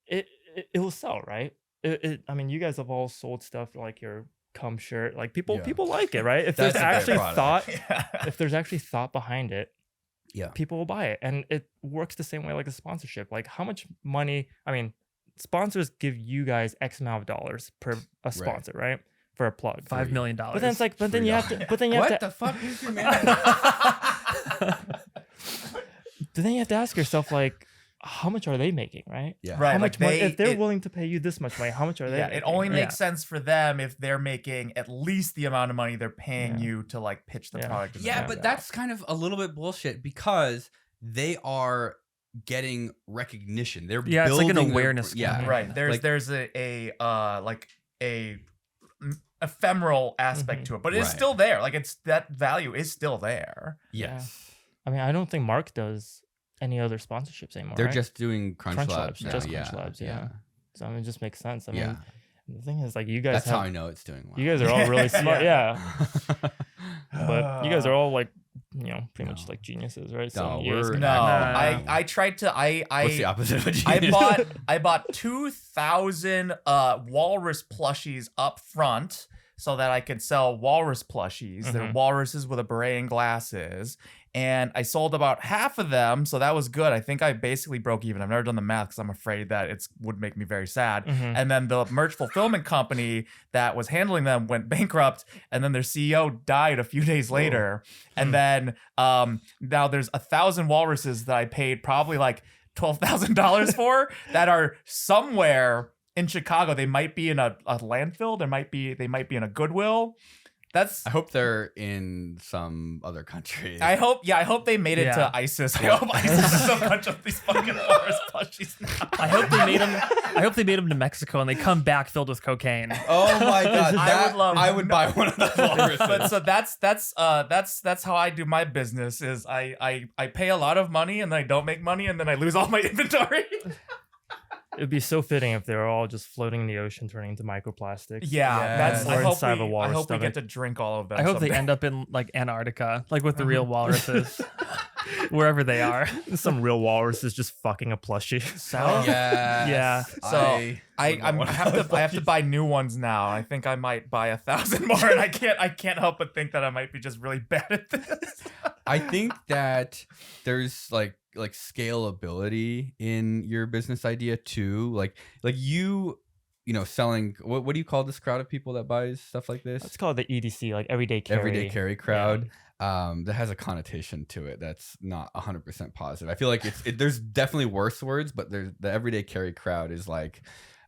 it will sell, right? I mean, you guys have all sold stuff like your cum shirt. Like people like it, right? If That's there's a great actually product. thought, if there's actually thought behind it, Yeah. people will buy it, and it works the same way like a sponsorship. Like how much money? I mean, sponsors give you guys X amount of dollars per a sponsor, right? For a plug, $5 million. But then it's like, $3. What the fuck is your man? then you have to ask yourself, like, how much are they making, right? Yeah. Right. How like much money, if they're it- willing to pay you this much money, how much are they Yeah, making? it only Yeah. makes sense for them if they're making at least the amount of money they're paying Yeah. you to like pitch the Yeah. product. and Yeah, the but value. that's kind of a little bit bullshit because they are getting recognition. They're Yeah, it's like an building awareness yeah, campaign. right. There's Like- there's a like a ephemeral aspect to it, but it's Right. still there. Like it's that value is still there. yes. I mean, I don't think Mark does any other sponsorships anymore. They're right? just doing Crunch Crunch Labs Labs, now. just yeah. Crunch Labs, yeah. So I mean, it just makes sense. I Yeah. mean, the thing is, like, you guys That's how have, I know it's doing well. you guys are all really smart, yeah. yeah. But you guys are all like, you know, pretty much No. like geniuses, right? No, you guys we're- can No, act- I tried to What's the opposite of a I genius? bought 2,000 walrus plushies up front so that I could sell walrus plushies. They're Mhm. walruses with a beret and glasses. And I sold about half of them, so that was good. I think I basically broke even. I've never done the math because I'm afraid that it would make me very sad. Mhm. And then the merch fulfillment company that was handling them went bankrupt, and then their CEO died a few days later. And then now there's 1,000 walruses that I paid probably like $12,000 for that are somewhere in Chicago. They might be in a landfill. They might be in a Goodwill. That's I hope they're in some other country. I hope they made it Yeah. to ISIS. I hope ISIS has a bunch of these fucking walrus plushies now. I hope they made them to Mexico and they come back filled with cocaine. Oh my god! I would love- buy one of those walruses. But so that's how I do my business is I pay a lot of money and then I don't make money and then I lose all my inventory. It'd be so fitting if they were all just floating in the ocean, turning into microplastics. Yeah, Yes. that's Or I hope inside of a we walrus get stomach. to drink all of them. I hope they someday. end up in like Antarctica, like with the real walruses, wherever they are. Some real walrus is just fucking a plushie. South. Yes. Yeah. So I have to buy new ones now. I think I might buy 1,000 more, and I can't help but think that I might be just really bad at this. I think that there's like scalability in your business idea too. Like you know, selling what do you call this crowd of people that buys stuff like this? Let's call it the EDC, like everyday carry. Everyday carry crowd. That has a connotation to it that's not 100% positive. I feel like there's definitely worse words, but the everyday carry crowd is like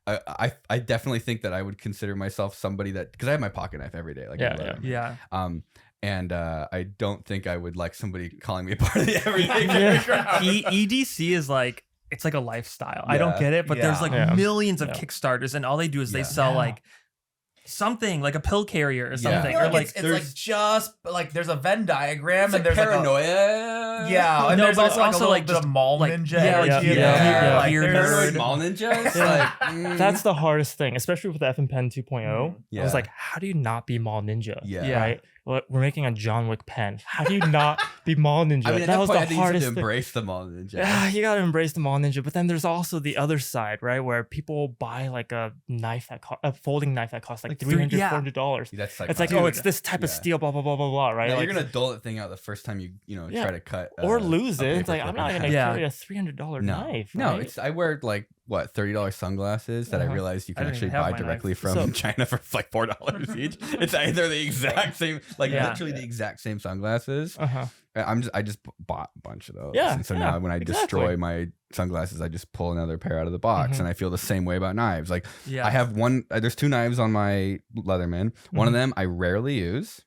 I definitely think that I would consider myself somebody that, because I have my pocket knife every day, like Yeah. and I don't think I would like somebody calling me a part of the everyday carry crowd. EDC is like, it's like a lifestyle. I don't Yeah. get it, but there's like Yeah. millions of Yeah. Kickstarters, and all they do is they Yeah. sell Yeah. like something like a pill carrier or Yeah. something. I Or feel like it's like just like there's a Venn diagram It's and like there's paranoia. like yeah, and No, there's but it's also like a also little like bit of just, mall like, ninja yeah, like, energy in yeah, there. yeah. Like, Weird there's- Paranoid nerd. mall ninjas. Yeah. Like, That's the hardest thing, especially with the FMPen 2.0. Yeah. I was like, how do you not be mall ninja? Yeah. Right? Well, we're making a John Wick pen. How do you not be mall ninja? I mean, at that that was point, I the think you hardest should thing. embrace the mall ninja. Yeah, you gotta embrace the mall ninja, but then there's also the other side, right? Where people buy like a knife a folding knife that costs like Like $300, yeah. $400. That's It's like, psychotic. oh, it's this type of Yeah. steel, blah blah blah blah blah, right? No, like, you're gonna dull that thing out the first time you Yeah. try to cut or lose a it. It's like, paper I'm clip not in gonna half. Yeah. carry a $300 knife. No, right? it's I wear like what $30 sunglasses that I Uh-huh. realized you I can don't actually even have buy my knife. directly from So- China for like $4 each. It's either the exact same, like Yeah. literally the exact same sunglasses. uh-huh. I just bought a bunch of those. Yeah, And so yeah, now when I destroy exactly. my sunglasses, I just pull another pair out of the box, Mhm. and I feel the same way about knives. Like yeah. I have one. There's two knives on my Leatherman. One of Mhm. them I rarely use.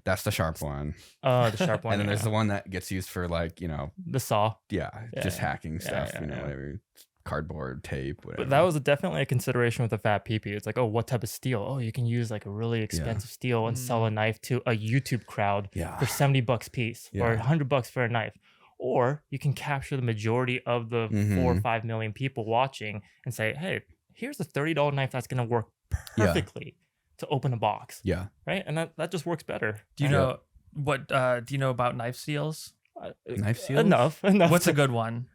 That's the sharp one. The sharp one. And then there's yeah. the one that gets used for like, the saw. yeah, Yeah, just yeah. hacking Yeah, stuff, yeah, you know, yeah. whatever, cardboard, tape, whatever. But that was definitely a consideration with the fat PP. It's like, oh, what type of steel? Oh, you can use like a really expensive steel and sell a knife to a YouTube crowd yeah. for $70 piece or Yeah. $100 for a knife. Or you can capture the majority of the 4 or 5 million people watching and say, hey, here's a $30 knife that's gonna work Yeah. perfectly to open a box. Yeah. Right? And that just works better. Do you right? know what? Do you know about knife seals? Knife seals? Enough. What's a good one?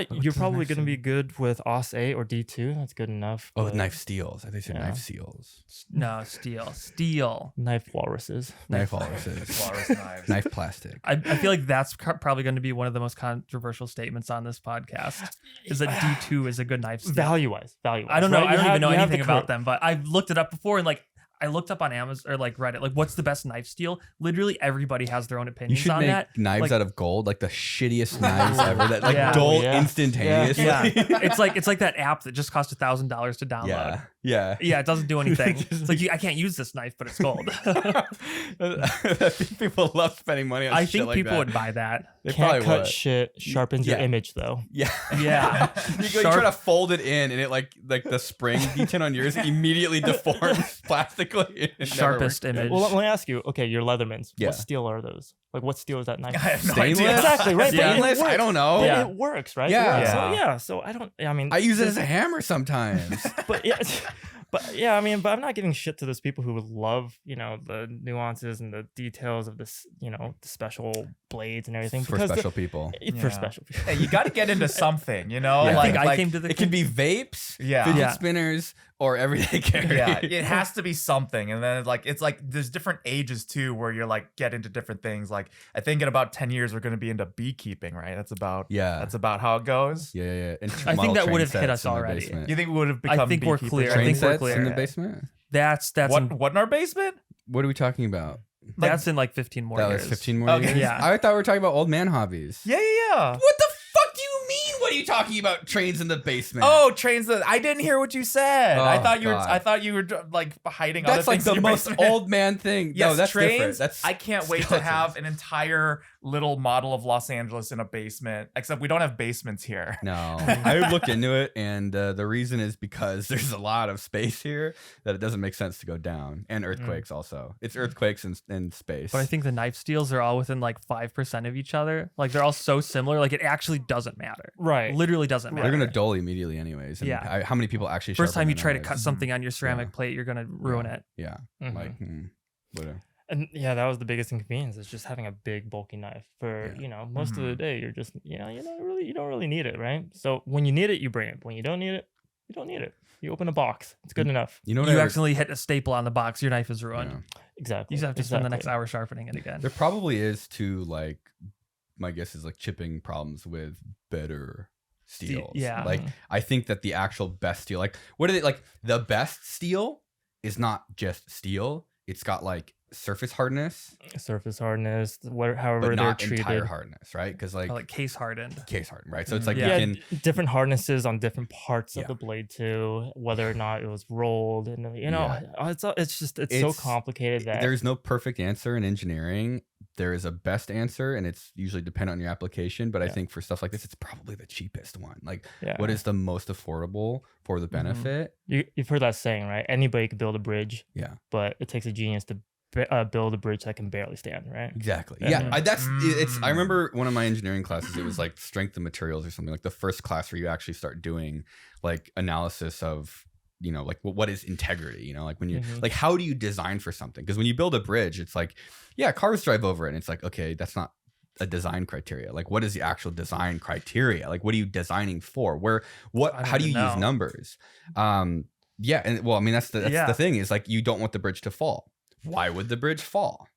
You're does probably knife going to seal? be good with OS A or D2. That's good enough. Oh, but knife steels. I think they said Yeah. knife seals. No, steel. Knife walruses. Knife walruses. Walrus knives. Knife plastic. I feel like that's probably going to be one of the most controversial statements on this podcast. Is that D2 is a good knife steel? Value wise. I don't know. right? I don't You even know you have anything the about curve. them, but I've looked it up before and like I looked up on Amazon or like Reddit, like what's the best knife steel? Literally everybody has their own You opinions should on make that. knives Like, out of gold, like the shittiest knives ever. That like Yeah. dull Yeah. instantaneously. yeah, it's like that app that just cost $1,000 to download. yeah, yeah. Yeah, it doesn't do anything. It's like I can't use this knife, but it's gold. I think people love spending money on I shit think like people that. would buy that. They Can't probably cut would. shit sharpens your Yeah. image though. Yeah. Yeah. You try to fold it in and it like the spring detent on yours immediately deforms plastically. It never Sharpest works. image. Well, let me ask you. Okay, your Leathermans. Yeah. What steel are those? Like, what steel is that knife? I have no Stainless? idea. Exactly, right? Yeah. But it Stainless? I works. don't know. But Yeah. it works, right? Yeah. It works. So, Yeah. yeah. So I mean, I use it as a hammer sometimes. but yeah, but yeah, I mean, but I'm not giving shit to those people who would love, the nuances and the details of this, the special blades and everything. For because special people. for Yeah. special people. Hey, you got to get into something, Yeah. I Like, think I came to the It could be vapes, Yeah. fidget Yeah. spinners, or everyday carry. yeah, it has to be something. And then it's like there's different ages too where you're like get into different things. Like I think in about 10 years we're going to be into beekeeping, right? That's about how it goes. Yeah. And I think that train would have hit sets us in the already. basement. You think we would have become I think we're beekeepers? clear. I Train think we're sets clear. in the Yeah. basement? That's What in our basement? What are we talking about? that's in like 15 more That years. was 15 more Okay. years? Yeah. I thought we were talking about old man hobbies. Yeah. What the fuck do you mean? What are you talking about? Trains in the basement? Oh, trains that I didn't hear what you said. I Oh, thought you were God. I thought you were like hiding that's other like things in the your most basement. old man thing. Yes, No, that's different. trains. That's I can't wait to skeletons. have an entire little model of Los Angeles in a basement. Except we don't have basements here. No, I looked into it, and the reason is because there's a lot of space here that it doesn't make sense to go down, and earthquakes also. It's earthquakes in space. But I think the knife steels are all within like 5% of each other. Like they're all so similar. Like it actually doesn't matter. Right. Literally doesn't matter. they're gonna dull immediately anyways. And Yeah. how many people actually? First time sharpen you their try to knives? cut something on your ceramic Yeah. plate, you're gonna ruin it. Yeah, Mhm. like whatever. And yeah, that was the biggest inconvenience. Is just having a big bulky knife for most of the day. You're just you don't really need it, right? So when you need it, you bring it. When you don't need it, you don't need it. You open a box. It's good enough. You know what? You I ever- accidentally hit a staple on the box, your knife is ruined. Yeah. Exactly. You just have to spend the next Exactly. hour sharpening it again. There probably is too, like, my guess is like chipping problems with better steels. yeah. Like, I think that the actual best steel, like, what are they, like, the best steel is not just steel. It's got like surface hardness, Surface hardness, however but they're not treated. entire hardness, right? Because like, Or like case hardened. case hardened, right? So it's like Yeah. you can, Different hardnesses on different parts Yeah. of the blade too, whether or not it was rolled, and it's so It's- complicated that there's no perfect answer in engineering. There is a best answer, and it's usually dependent on your application. But I Yeah. think for stuff like this, it's probably the cheapest one. Like, yeah. what is the most affordable for the benefit? You've heard that saying, right? Anybody could build a bridge, Yeah, but it takes a genius to build a bridge that can barely stand, right? exactly. Yeah. Yeah, it's. I remember one of my engineering classes. It was like strength of materials or something. Like the first class where you actually start doing like analysis of, like what is integrity? Like when you like, how do you design for something? Because when you build a bridge, it's like, yeah, cars drive over it, and it's like, okay, that's not a design criteria. Like, what is the actual design criteria? Like, what are you designing for? How do you use numbers? Yeah, and well, I mean, that's the thing is like, you don't want the bridge to fall. Why would the bridge fall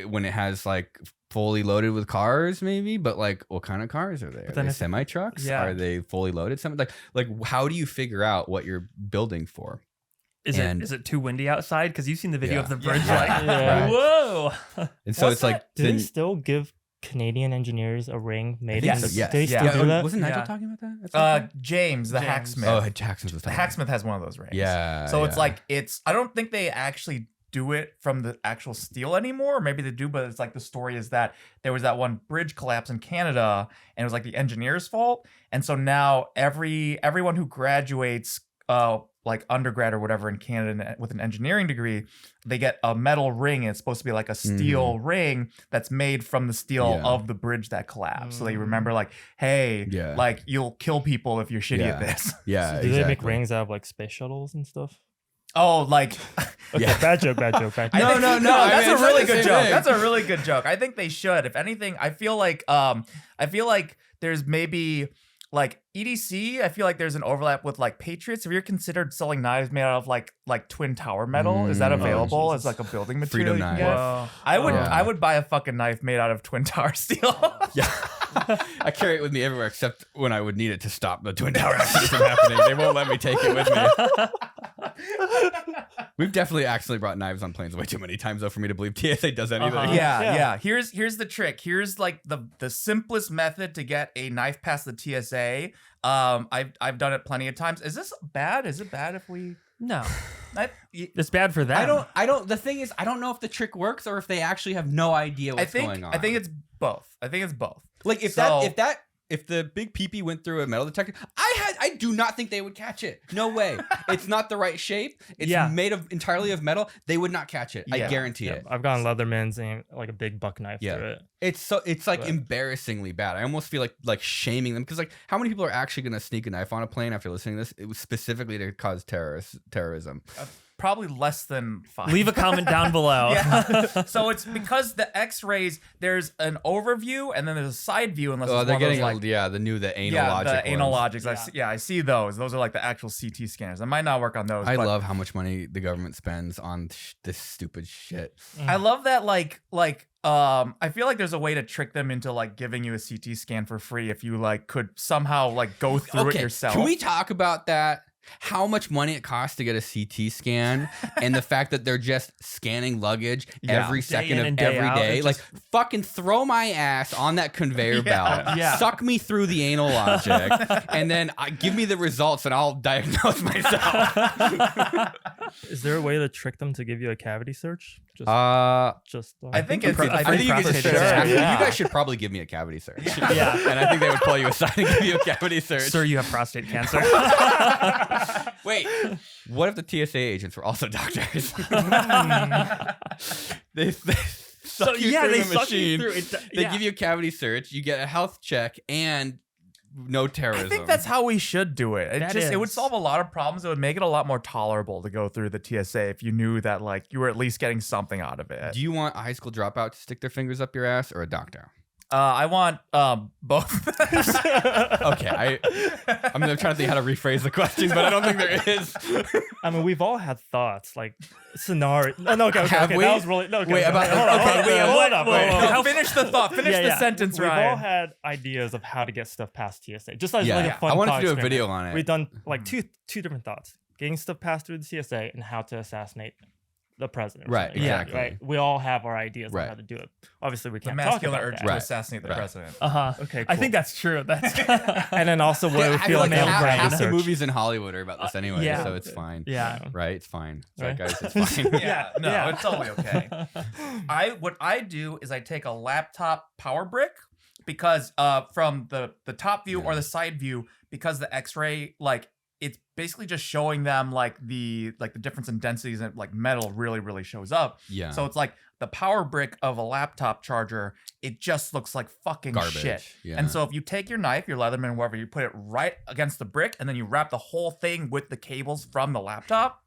when it has like fully loaded with cars? Maybe, but like, what kind of cars are they? Are they semi trucks? Yeah. Are they fully loaded? Like, how do you figure out what you're building for? Is it too windy outside? Because you've seen the video Yeah. of the bridge. Yeah. Like, Yeah. whoa. And so What's it's like, that? Do they still give Canadian engineers a ring made Yes. in the Yes. Do they Yeah. still do that? wasn't Nigel Yeah. talking about that? at some point? James, the James. hacksmith. Oh, Jackson was The talking about hacksmith has one of those rings. it. Yeah. So it's yeah. like I don't think they actually do it from the actual steel anymore. Or maybe they do, but it's like the story is that there was that one bridge collapse in Canada, and it was like the engineer's fault. And so now everyone who graduates like undergrad or whatever in Canada with an engineering degree, they get a metal ring, and it's supposed to be like a steel ring that's made from the steel Yeah. of the bridge that collapsed. So they remember like, hey, Yeah. like you'll kill people if you're shitty at Yeah. this. Yeah. So do they make exactly. rings out of like space shuttles and stuff? Oh, like Okay, Yeah. bad joke. I No, think- no. I That's mean, a it's really not the good same joke. thing. That's a really good joke. I think they should. If anything, I feel like there's maybe like EDC. I feel like there's an overlap with like Patriots. Have you ever considered selling knives made out of like twin tower metal? Is that available as like a building material? Freedom you can knife. get? Whoa. I would Yeah. I would buy a fucking knife made out of twin tower steel. Yeah. I carry it with me everywhere except when I would need it to stop the Twin Tower accident from happening. They won't let me take it with me. We've definitely accidentally brought knives on planes way too many times, though, for me to believe TSA does anything. Yeah. Here's the trick. Here's like the simplest method to get a knife past the TSA. I've done it plenty of times. Is this bad? Is it bad if we? No. It's bad for them. I don't. The thing is, I don't know if the trick works or if they actually have no idea what's going on. I think it's both. Like if the big peepee went through a metal detector, I do not think they would catch it. No way. It's not the right shape. It's made entirely of metal. They would not catch it. I guarantee it. I've gotten Leathermans and like a big buck knife through it. It's like embarrassingly bad. I almost feel like shaming them because like how many people are actually going to sneak a knife on a plane after listening to this? It was specifically to cause terrorism. Probably less than 5. Leave a comment down below. So it's because the X-rays, there's an overview and then there's a side view. Unless they're getting the anal logic. The anal logics. I see those. Those are like the actual CT scanners. I might not work on those. I love how much money the government spends on this stupid shit. I love that. I feel like there's a way to trick them into like giving you a CT scan for free if you like could somehow like go through it yourself. Can we talk about that? How much money it costs to get a CT scan and the fact that they're just scanning luggage every second of every day. Like, fucking throw my ass on that conveyor belt, suck me through the anal logic, and then give me the results and I'll diagnose myself. Is there a way to trick them to give you a cavity search? I think you guys should probably give me a cavity search. And I think they would pull you aside and give you a cavity search. Sir, you have prostate cancer. Wait, what if the TSA agents were also doctors? they suck you through the machine. They give you a cavity search, you get a health check, and no terrorism. I think that's how we should do it. It would solve a lot of problems. It would make it a lot more tolerable to go through the TSA if you knew that like you were at least getting something out of it. Do you want a high school dropout to stick their fingers up your ass or a doctor? I want both. Okay, I'm trying to think how to rephrase the question, but I don't think there is. I mean, we've all had thoughts like scenario. Okay. Have we? That was really hold on. Finish the thought. Finish the sentence, Ryan. We've all had ideas of how to get stuff past TSA. Just as like a fun. I wanted to do experiment. a video on it. We've done like two different thoughts: getting stuff passed through the TSA and how to assassinate the president. Right, exactly. Right. We all have our ideas on how to do it. Obviously, we can't talk about urge that. to assassinate the president. Okay, cool. I think that's true. That's and then also what we feel like half the movies in Hollywood are about this anyway, so it's fine. Yeah. Right? It's fine. Sorry, guys, it's fine. It's totally okay. What I do is I take a laptop power brick because from the top view or the side view, because the X-ray it's basically just showing them like the difference in densities and like metal really shows up. Yeah. So it's like the power brick of a laptop charger, it just looks like fucking garbage. Shit. Yeah. And so if you take your knife, your Leatherman, wherever, you put it right against the brick and then you wrap the whole thing with the cables from the laptop,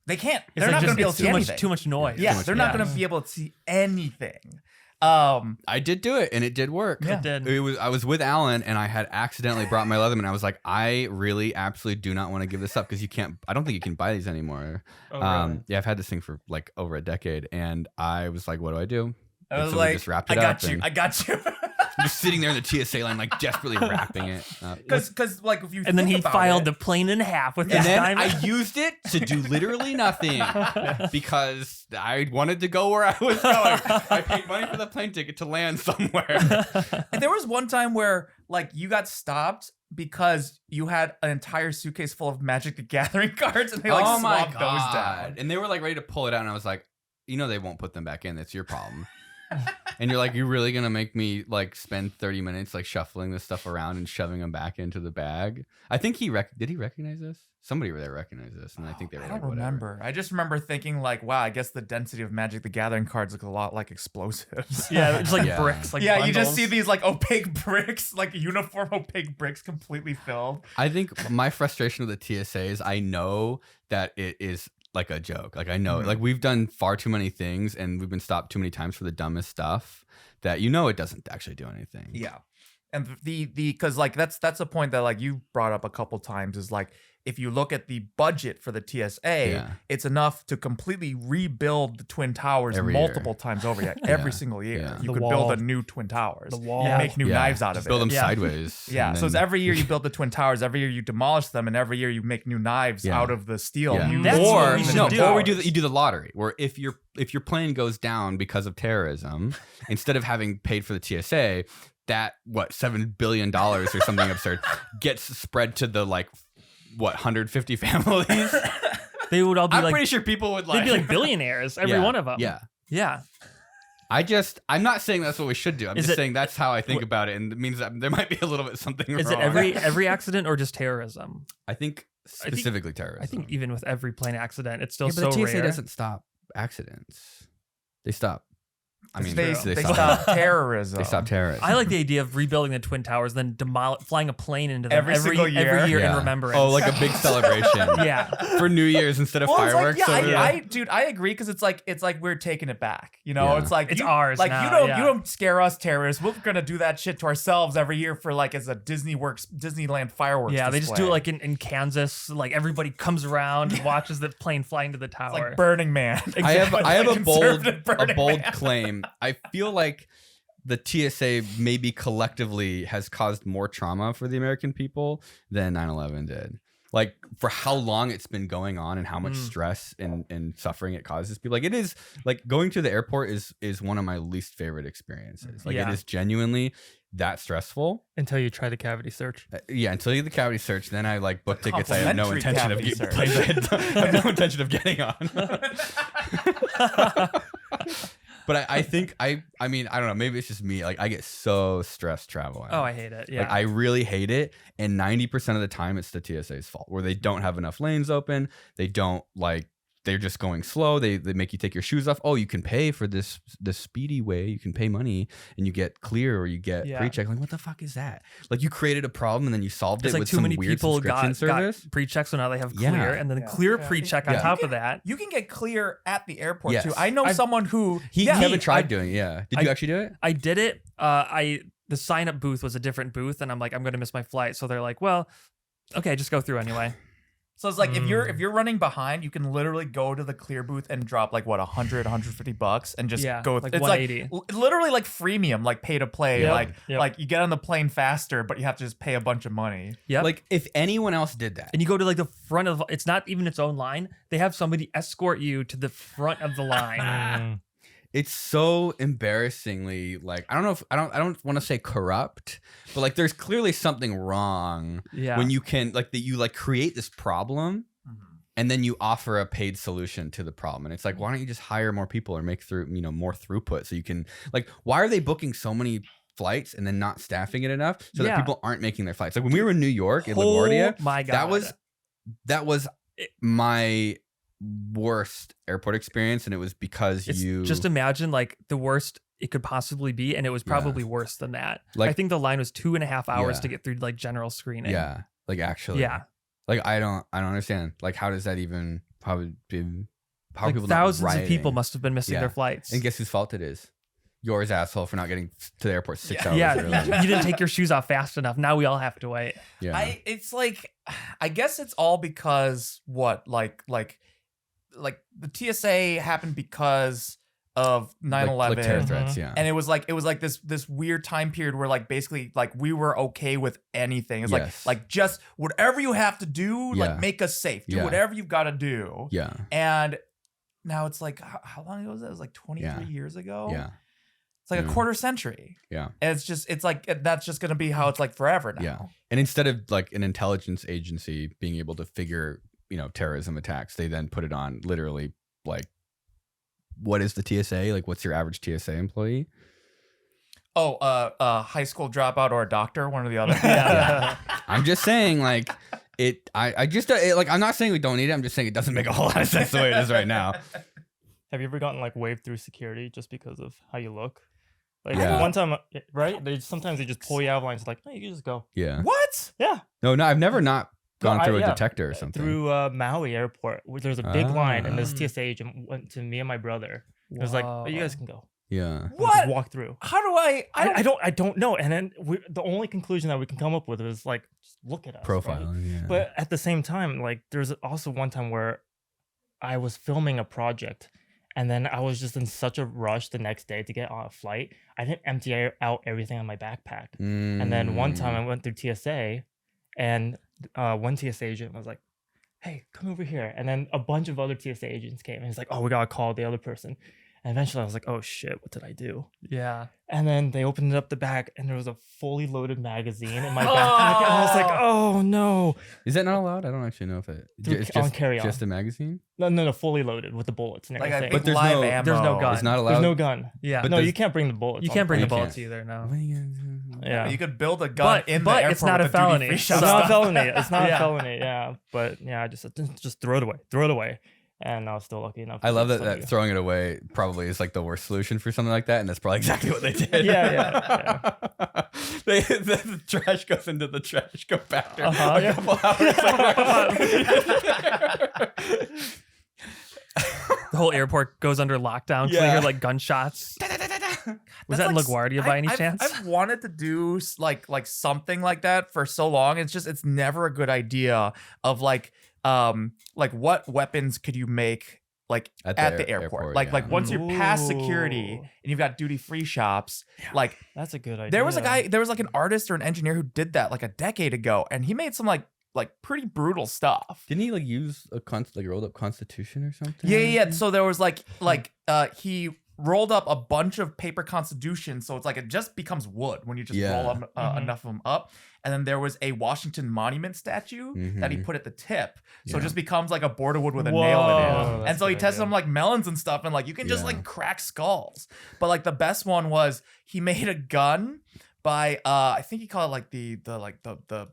they can't. They're not going to be able to see anything. Too much noise. Yeah, they're not going to be able to see anything. I did do it and it did work. Yeah. It did. I was with Alan and I had accidentally brought my Leatherman. I was like, I really absolutely do not want to give this up because I don't think you can buy these anymore. Really? Yeah, I've had this thing for like over a decade and I was like, what do I do? I was like, just wrapped it up I got you. I'm just sitting there in the TSA line, like desperately wrapping it. Because like if you and then he filed the plane in half with his diamond. I used it to do literally nothing because I wanted to go where I was going. I paid money for the plane ticket to land somewhere. And there was one time where like you got stopped because you had an entire suitcase full of Magic the Gathering cards and they like swapped those down. And they were like ready to pull it out and I was like, they won't put them back in. That's your problem. And you're like, you're really gonna make me like spend 30 minutes like shuffling this stuff around and shoving them back into the bag? I think did he recognize this? Somebody over there recognized this, and I think they were. I don't remember. I just remember thinking like, wow, I guess the density of Magic the Gathering cards look a lot like explosives. Yeah, it's like bricks. Like bundles. You just see these like opaque bricks, like uniform opaque bricks, completely filled. I think my frustration with the TSA is I know that it is like a joke. Like I know, like we've done far too many things and we've been stopped too many times for the dumbest stuff that it doesn't actually do anything. Yeah. And the because like that's a point that like you brought up a couple times is like if you look at the budget for the TSA, it's enough to completely rebuild the Twin Towers multiple times over. Every single year, you could build a new Twin Towers. The wall, make new knives out of it. Build them sideways. Yeah, so it's every year you build the Twin Towers. Every year you demolish them, and every year you make new knives out of the steel. Or you do the lottery, where if your plane goes down because of terrorism, instead of having paid for the TSA, that $7 billion or something absurd gets spread to the 150 families. They would all be I'm pretty sure people would they'd be like billionaires, every one of them. Yeah. I'm not saying that's what we should do. I'm just saying that's how I think about it, and it means that there might be a little bit something wrong. Is it every accident or just terrorism? I think specifically terrorism. I think even with every plane accident, it's still but so the TSA rare. doesn't stop accidents. They stop. I mean, they stop terrorism. They stop terrorism. I like the idea of rebuilding the Twin Towers, then flying a plane into them every year in remembrance. Oh, like a big celebration. For New Year's instead of fireworks. Dude, I agree because it's like we're taking it back. You know, it's like it's ours. Like now, you don't scare us terrorists. We're gonna do that shit to ourselves every year for as a Disneyland fireworks. Yeah, they just do it in Kansas. Like everybody comes around and watches the plane fly into the tower. It's like Burning Man. Exactly. I have a bold claim. I feel like the TSA maybe collectively has caused more trauma for the American people than 9/11 did. Like for how long it's been going on and how much stress and suffering it causes people. Like it is going to the airport is one of my least favorite experiences. Like it is genuinely that stressful until you try the cavity search. Until you do the cavity search, then I book tickets. I have no intention of getting on. But I think I mean I don't know, maybe it's just me. I get so stressed traveling. Oh, I hate it. Yeah. I really hate it. And 90% of the time it's the TSA's fault, where they don't have enough lanes open. They don't they're just going slow. They make you take your shoes off. Oh, you can pay for this speedy way. You can pay money and you get clear or you get pre-check. Like, what the fuck is that? Like you created a problem and then you solved it with some weird subscription service. Got pre-check, so now they have clear and then clear pre-check on top of that. You can get clear at the airport too. I know someone who Kevin tried doing it. Did you actually do it? I did it. The sign-up booth was a different booth, and I'm like, I'm gonna miss my flight. So they're like, well, okay, just go through anyway. So it's like if you're running behind, you can literally go to the clear booth and drop $100, $150 and just go. It's 180. Literally like freemium, like pay to play. Like you get on the plane faster, but you have to just pay a bunch of money. Yeah. Like if anyone else did that, and you go to the front of, it's not even its own line. They have somebody escort you to the front of the line. It's so embarrassingly I don't want to say corrupt, but there's clearly something wrong when you can you create this problem and then you offer a paid solution to the problem. And it's why don't you just hire more people or make more throughput so you can why are they booking so many flights and then not staffing it enough so that people aren't making their flights? Like when we were in New York in LaGuardia, my God, that was my worst airport experience, and it was because just imagine the worst it could possibly be, and it was probably worse than that. I think the line was 2.5 hours to get through general screening. Actually I don't understand how does that even how are people thousands of people must have been missing their flights, and guess whose fault it is? Yours, asshole, for not getting to the airport 6 hours early. You didn't take your shoes off fast enough. Now we all have to wait. I guess it's all because the TSA happened because of 9/11 terror threats, and it was this weird time period where basically we were okay with anything. It's just whatever you have to do, make us safe. Do whatever you've got to do. Yeah. And now it's how long ago was that? It was 23 years ago. Yeah. It's a quarter century. Yeah. And it's that's just gonna be how it's forever now. Yeah. And instead of an intelligence agency being able to figure terrorism attacks, they then put it on literally what is the TSA? What's your average TSA employee? Oh, a high school dropout or a doctor, one or the other. I'm just saying I'm not saying we don't need it. I'm just saying it doesn't make a whole lot of sense the way it is right now. Have you ever gotten waved through security just because of how you look? One time, right? Sometimes they just pull you out of line. It's oh, you can just go. Yeah. What? Yeah. No, I've never not gone through a detector or something. Through Maui Airport, where there's a big line, and this TSA agent went to me and my brother. It was oh, you guys can go. Yeah. What? Just walk through. How do I don't know. And then the only conclusion that we can come up with is like, just look at us. Profile. Right? Yeah. But at the same time, like there's also one time where I was filming a project and then I was just in such a rush the next day to get on a flight. I didn't empty out everything in my backpack. And then one time I went through TSA and one TSA agent was like, hey, come over here. And then a bunch of other TSA agents came and he's like, oh, we got to call the other person. And eventually I was like, oh shit, what did I do? Yeah. And then they opened up the back and there was a fully loaded magazine in my backpack. And I was like, oh no. Is that not allowed? I don't actually know if it's On carry-on. just a magazine. No, fully loaded with the bullets and like everything. a big live ammo? There's no gun. It's not allowed. There's no gun. Yeah. But no, there's- you can't bring the bullets. You on can't bring the plane. bullets either. No. What are you gonna do? Yeah. You could build a gun But- in the but airport. it's not with a the felony. duty-free It's shop not a stuff. felony. It's not Yeah. a felony. Yeah. But yeah, I just throw it away. Throw it away. And I was still lucky enough. I love that, somebody- that throwing it away probably is like the worst solution for something like that, and that's probably exactly what they did. Yeah. the trash goes into the trash compactor Uh-huh, a yeah. couple hours later. The whole airport goes under lockdown. So they Yeah. hear like gunshots. Was that in like LaGuardia by any chance? I've wanted to do like something like that for so long. It's never a good idea of like what weapons could you make like at the airport? Like yeah. once you're past security Ooh. and you've got duty free shops, like That's a good idea. there was like an artist or an engineer who did that like a decade ago, and he made some like pretty brutal stuff. Didn't he like use a rolled up Constitution or something? Yeah. So there was he rolled up a bunch of paper constitutions, so it's like it just becomes wood when you just roll them, enough of them up. And then there was a Washington Monument statue that he put at the tip, so it just becomes like a board of wood with a nail in Whoa, it. that's And so a he good tested idea. them like melons and stuff, and like you can just like crack skulls. But like the best one was he made a gun by I think he called it like the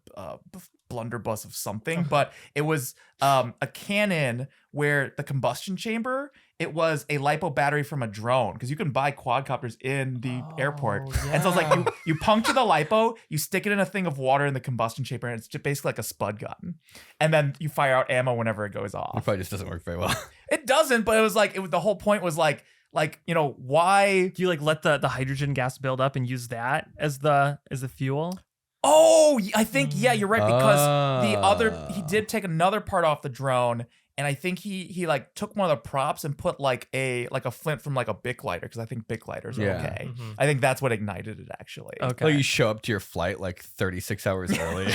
blunderbuss of something, but it was a cannon where the combustion chamber, it was a lipo battery from a drone, because you can buy quadcopters in the airport. And so it's like you puncture the lipo, you stick it in a thing of water in the combustion chamber, and it's just basically like a spud gun. And then you fire out ammo whenever it goes It off. probably just doesn't work very well. It doesn't, but it was like the whole point was like why? Do you like let the hydrogen gas build up and use that as the fuel? Oh, I think you're right, because he did take another part off the drone, and I think he like took one of the props and put like a flint from like a Bic lighter, because I think Bic lighters are okay. Mhm. I think that's what ignited it actually. Okay. Like you show up to your flight like 36 hours early.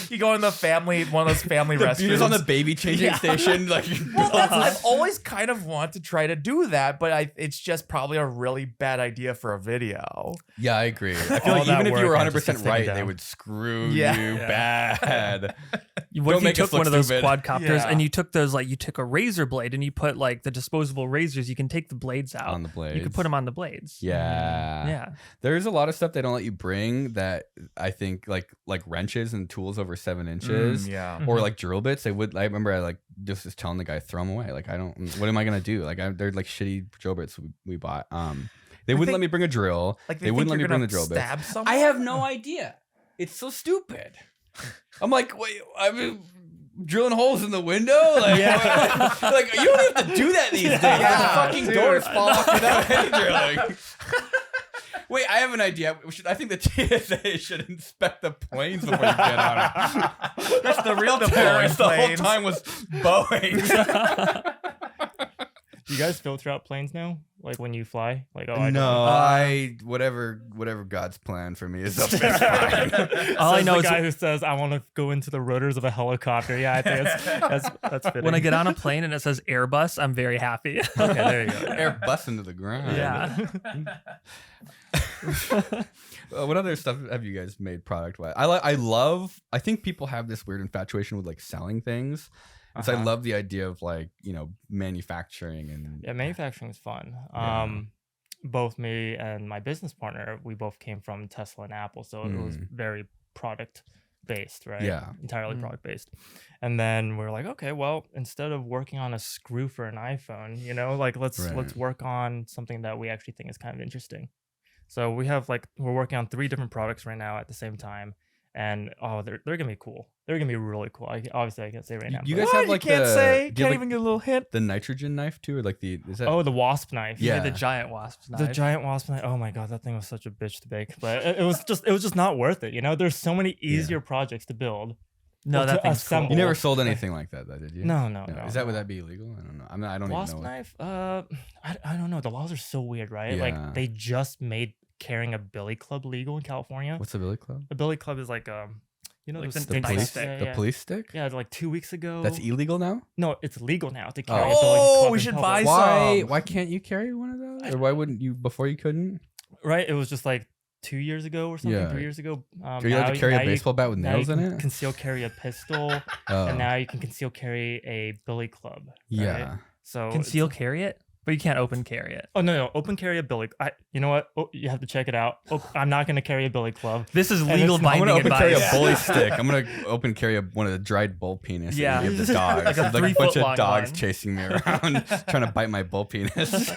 you go in one of those family You're restrooms. just on the baby changing station. Like, I've always kind of wanted to try to do that, but it's just probably a really bad idea for a video. yeah, I agree. I feel All like that even if you were work, I just 100% sit right, down. they would screw Yeah. you bad. What if you make us took one look of those stupid. quadcopters Yeah. and you took those, like you took a razor blade and you put like the disposable razors, you can take the blades out. On the blades. You could put them on the blades. Yeah. Yeah. There's a lot of stuff they don't let you bring that I think like wrenches and tools over 7 inches. Yeah. Or like drill bits. I remember I like just was telling the guy, throw them away. Like what am I gonna do? Like they're like shitty drill bits we bought. They wouldn't let me bring a drill. Like they wouldn't let me bring the drill bits. stab someone? I have no idea. It's so stupid. I'm like, wait, I mean, drilling holes in the window? Like, like you don't have to do that these days. Yeah, the fucking dude. doors fall off without any drilling. Wait, I have an idea. I think the TSA should inspect the planes before you get on it. That's the real terrorist. The whole planes. time was Boeing. Do you guys filter out planes now? Like when you fly? Like whatever God's plan for me is up there. Fine. All I Says know the is guy who says I want to go into the rotors of a helicopter. Yeah, I think that's fitting. when I get on a plane and it says Airbus, I'm very happy. Okay, there you go. Air bust into the ground. Yeah. What other stuff have you guys made product wise? I think people have this weird infatuation with like selling things. And so I love the idea of like, manufacturing and Yeah, manufacturing is fun. Yeah. Both me and my business partner, we both came from Tesla and Apple, so it was very product based, right? Yeah. Entirely product based. And then we were like, okay, well, instead of working on a screw for an iPhone, like let's work on something that we actually think is kind of interesting. So we're working on 3 different products right now at the same time. and they're gonna be cool. They're gonna be really cool. Obviously I can't say right now. You but- guys have like you can't say. Can't like, even get a little hint. the nitrogen knife too, or like the is that? Oh, the wasp knife. Yeah. The giant wasp knife. The giant wasp knife. Oh my god, that thing was such a bitch to bake. But it was just not worth it. You know, there's so many easier projects to build. No, Well, that to thing's assemble. cool. You never sold anything like that, though, did you? No. Would that be illegal? I don't know. I don't Wasp even know. knife? I don't know. The laws are so weird, right? Yeah. Like they just made carrying a billy club legal in California. What's a billy club? A billy club is like you know Like those the sticks? police Yeah, The yeah. police stick? Yeah, like 2 weeks ago. That's illegal now. No, it's legal now to carry a billy Oh, club we in should public. buy Why? some. Why can't you carry one of those? Or why wouldn't you before you couldn't? Right? It was just like 2 years ago or something, Yeah. 3 years ago. Are you allowed to carry a baseball bat with now nails you in can it? Conceal carry a pistol, Oh. and now you can conceal carry a billy club. right? Yeah. So Conceal carry it, but you can't open carry it. Oh no! Open carry a billy. You know what? Oh, you have to check it out. I'm not gonna carry a billy club. This is And legal it's not- I'm binding gonna open carry a advice. bully stick. I'm gonna open carry one of the dried bull penis. Yeah. and give the dogs. Like a There's 3 bunch foot of long dogs one. chasing me around, trying to bite my bull penis.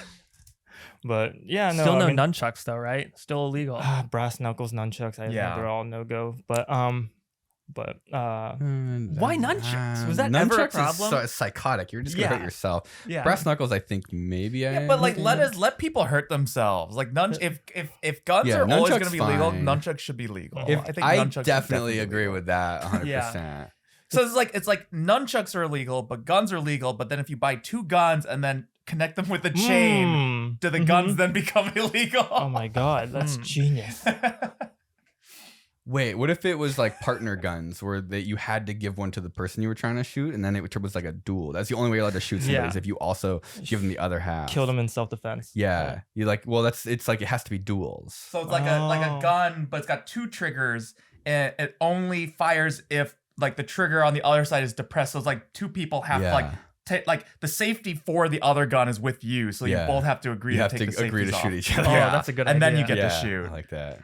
But yeah, no. Still I no mean, nunchucks though, right? Still illegal. brass knuckles, nunchucks. I think Yeah. they're all no go. But Why nunchucks? Was that nunchucks ever a is problem? psychotic. You're just gonna hurt Yeah. yourself. Yeah. Brass knuckles, I think maybe. Yeah, but like let people hurt themselves. Like if guns Yeah, are always nunchucks going to be legal, fine. nunchucks should be legal. If, I think I nunchucks should definitely be agree legal. with that 100%. So it's like nunchucks are illegal, but guns are legal. But then if you buy 2 guns and then connect them with a chain, do the guns then become illegal? Oh my god, that's genius. Wait, what if it was like partner guns where you had to give one to the person you were trying to shoot, and then it was like a duel? That's the only way you're allowed to shoot somebody Yeah. is if you also give them the other half. Kill them in self-defense. Yeah, you're like, well, it's like it has to be duels. So it's like a Oh. gun, but it's got 2 triggers, and it only fires if like the trigger on the other side is depressed. So it's like 2 people have Yeah. like the safety for the other gun is with you, so you Yeah. both have to agree You to have take to the agree to safeties shoot off. each other. Oh, Yeah. that's a good and then you idea. get to Yeah, shoot. I like that.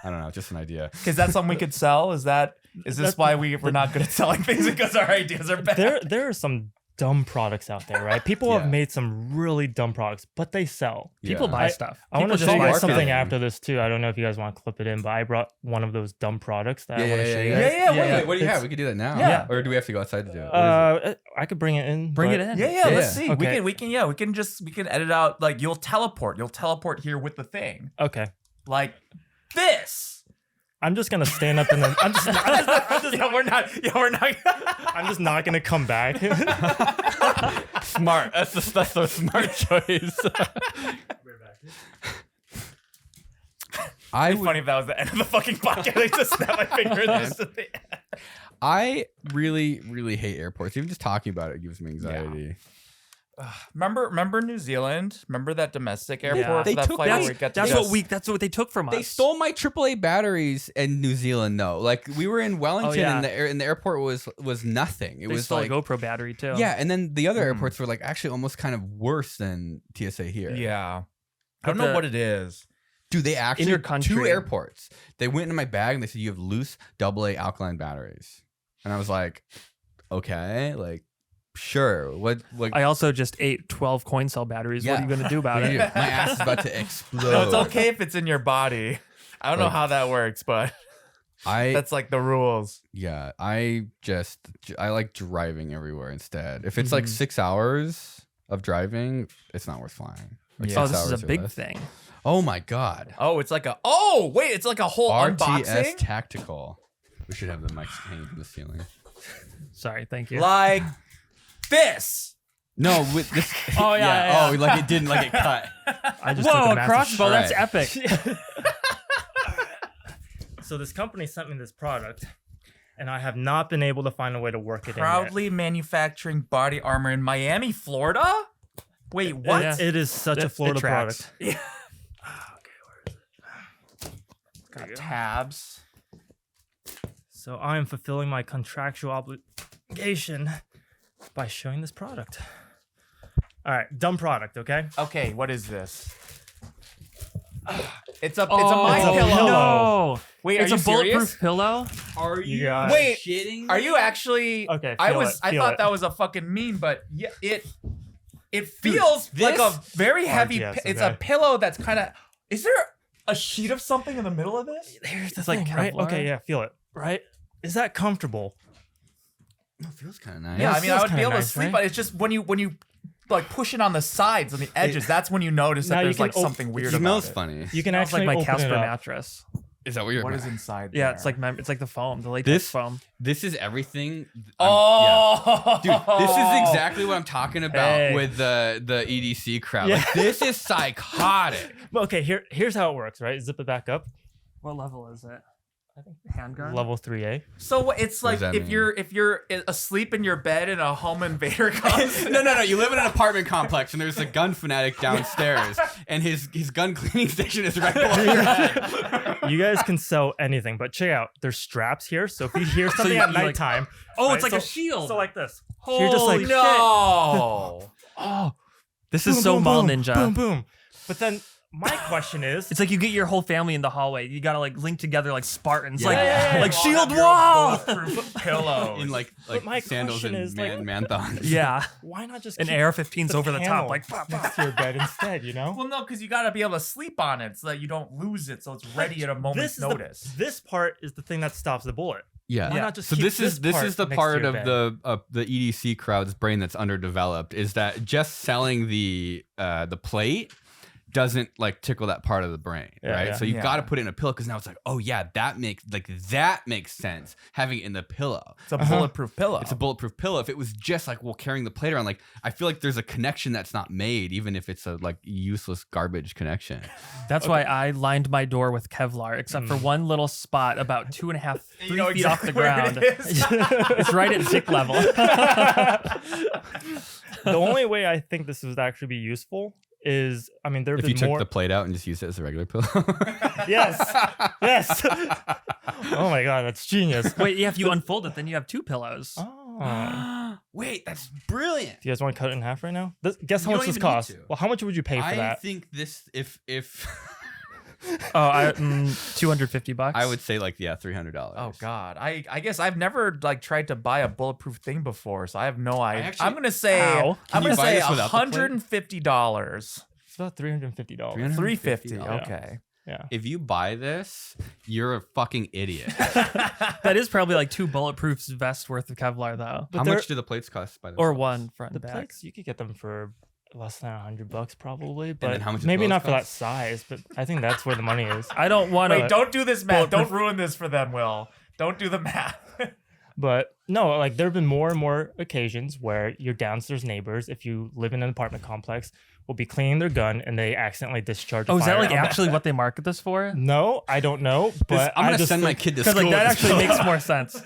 I don't know, just an idea. Is that something we could sell? Is this why we're not good at selling things because our ideas are bad? There are some dumb products out there, right? People Yeah. have made some really dumb products, but they sell. People Yeah. buy stuff. I want to People show you guys marketing. something after this too. I don't know if you guys want to clip it in, but I brought one of those dumb products that I want to show you guys. Yeah, Wait, what do you have? We could do that now. Yeah. Or do we have to go outside to do it? What is it? I could bring it in. Bring but- it in. Yeah, let's Yeah. see. Okay. We can edit out like you'll teleport here with the thing. Okay. Like this. I'm just gonna stand up and then I'm just We're not. I'm just not gonna come back. Smart. That's a smart choice. It'd be funny if that was the end of the fucking podcast. I just snapped my finger and this is the end. I really, really hate airports. Even just talking about it gives me anxiety. Remember New Zealand? Remember that domestic airport? They for that took- flight where we got to That's what they took from us. They stole my AAA batteries in New Zealand, though. Like we were in Wellington, yeah. and the airport was nothing. It They was stole like a GoPro battery too. yeah, and then the other airports were like actually almost kind of worse than TSA here. Yeah. I But don't know the- what it is. Dude, they actually your 2 country. airports. They went into my bag and they said you have loose AA alkaline batteries, and I was like, okay, like sure. What? Like, I also just ate 12 coin cell batteries. What Yeah. are you gonna do about dude, it? my ass is about to explode. No, it's okay if it's in your body. I don't know Like- how that works, but that's like the rules. Yeah, I like driving everywhere instead. If it's like 6 hours of driving, it's not worth flying. Like Yeah. Oh, 6 this is hours a or big less. thing. Oh my god. Oh, it's like it's like a whole RTS unboxing. Tactical. We should have the mics hanging from the ceiling. Sorry, thank you. Like this. No, with this. Oh, yeah. Oh, like it didn't, like it cut. I just took Whoa, a a massive crossbow! That's Right. epic. So this company sent me this product, and I have not been able to find a way to work it Proudly manufacturing body armor in Miami, Florida. Wait, in. what? Yeah. It is such a It Florida tracks. product. Got tabs. So I am fulfilling my contractual obligation by showing this product. All right, dumb product, okay? Okay, what is this? It's a Oh, my it's a pillow. pillow. No, Wait, it's are a you bulletproof serious? pillow. Are you guys Wait, shitting? Are you actually? Okay, I feel was. it, I feel thought it. that was a fucking meme, but yeah, it feels like a very heavy. yes, It's okay. a pillow that's kind of. Is there a sheet of something in the middle of this? Here's the It's like thing, right? Kevlar. Okay, yeah, feel it. right? Is that comfortable? It feels kind of nice. Yeah, I mean, I would be able to nice, sleep right? on it. It's just when you like push it on the sides, on the edges, that's when you notice that Now you there's can like something weird It about smells it. funny. You can It's like actually my open Casper it up. mattress. Is that what you're? What is inside Yeah, there? it's like the foam, the latex This- foam. This is everything. Oh, Dude, this is exactly what I'm talking about Hey. with the EDC crowd. Yeah. Like, this is psychotic. Well, okay, here's how it works, right? Zip it back up. What level is it? I think handgun. Level 3A. So it's What like does that if mean? you're asleep in your bed and a home invader comes. No. You live in an apartment complex and there's a gun fanatic downstairs, and his gun cleaning station is right below your head. You guys can sell anything, but check out. There's straps here, so if you hear something you- at you like- nighttime, Oh, right, it's like so- a shield. So like this. Holy you're just like, shit. No. Oh, This is boom, so boom, mall boom, ninja. Boom, boom. But then my question is, It's like you get your whole family in the hallway. You gotta like link together like Spartans, Yeah. like Yeah. like All shield have your wall. bulletproof pillows. In like my sandals question and is, like, man-thons. Yeah, why not just an keep AR-15's over the top, panel like pop, pop. next to your bed instead? You know. Well, no, because you got to be able to sleep on it so that you don't lose it, so it's ready at a moment's notice. This part is the thing that stops the bullet. Yeah. Why not just So keep this is the next to part your of bed? the EDC crowd's brain that's underdeveloped, is that just selling the plate doesn't like tickle that part of the brain, Yeah, right? yeah. So you Yeah. got to put it in a pillow, because now it's like, oh yeah, that makes sense, having it in the pillow. It's a bulletproof pillow. It's a bulletproof pillow. If it was just like, well, carrying the plate around, like, I feel like there's a connection that's not made, even if it's a like useless garbage connection. That's why I lined my door with Kevlar, except for one little spot about 2.5, 3 You know feet off the exactly where ground. it is. It's right at dick level. The only way I think this would actually be useful is, I mean, there have If you been took more. the plate out and just used it as a regular pillow. Yes, yes. Oh my god, that's genius. Wait, yeah, if you unfold it, then you have two pillows. Oh. Wait, that's brilliant. Do you guys want to cut it in half right now? Guess how You much don't this even need costs. to. Well, how much would you pay for I that? think this, if Oh, $250. I would say like, yeah, $300. Oh God, I guess I've never like tried to buy a bulletproof thing before, so I have no idea. actually- I'm gonna say Ow. Can I'm you gonna buy say this without the plate? $150. It's about $350. $350. $350. Okay. Yeah. If you buy this, you're a fucking idiot. That is probably like 2 bulletproof vests worth of Kevlar, though. But How they're- much do the plates cost by Or themselves? one front The and back. plates, you could get them for less than $100 probably, then but how much do maybe pillows not for that cost? size. But I think that's where the money is. I don't want to. Wait, don't do this math. Don't Bulletproof- ruin this for them, Will. Don't do the math. But no, like there have been more and more occasions where your downstairs neighbors, if you live in an apartment complex, will be cleaning their gun and they accidentally discharge. Oh, is that like firearm. actually what they market this for? No, I don't know, but I'm I gonna just send my think- kid to Because school like that with actually this makes more sense.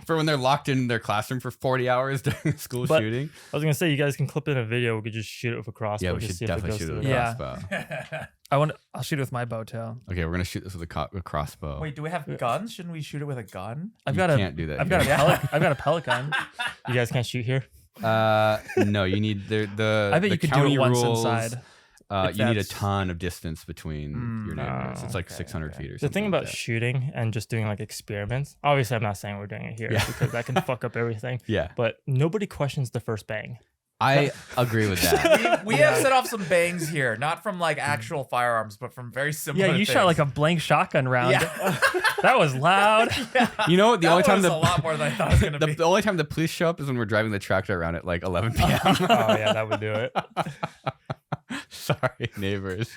for when they're locked in their classroom for 40 hours during a school But- shooting. I was gonna say you guys can clip in a video. We could just shoot it with a crossbow. Yeah, we just should see if definitely goes shoot it through with a the- Yeah. crossbow. I'll shoot it with my bow too. Okay, we're gonna shoot this with a crossbow. Wait, do we have guns? Shouldn't we shoot it with a gun? I've You got a. can't do that I've got a here. pellet. I've got a pellet gun. You guys can't shoot here. No, you need the. I bet the you could do county it once rules, inside. You if need a that's- ton of distance between your neighbors. It's like okay, 600 okay. feet or The something. thing like about that. shooting and just doing like experiments. Obviously, I'm not saying we're doing it here Yeah. because that can fuck up everything. Yeah, But nobody questions the first bang. I agree with that. We have set off some bangs here, not from like actual firearms, but from very similar. Yeah, you shot like a blank shotgun round. Yeah. That was loud. You know what? The That only time was the a lot more than I thought it was gonna be. the only time the police show up is when we're driving the tractor around at like 11 p.m. Oh yeah, that would do it. Sorry, neighbors.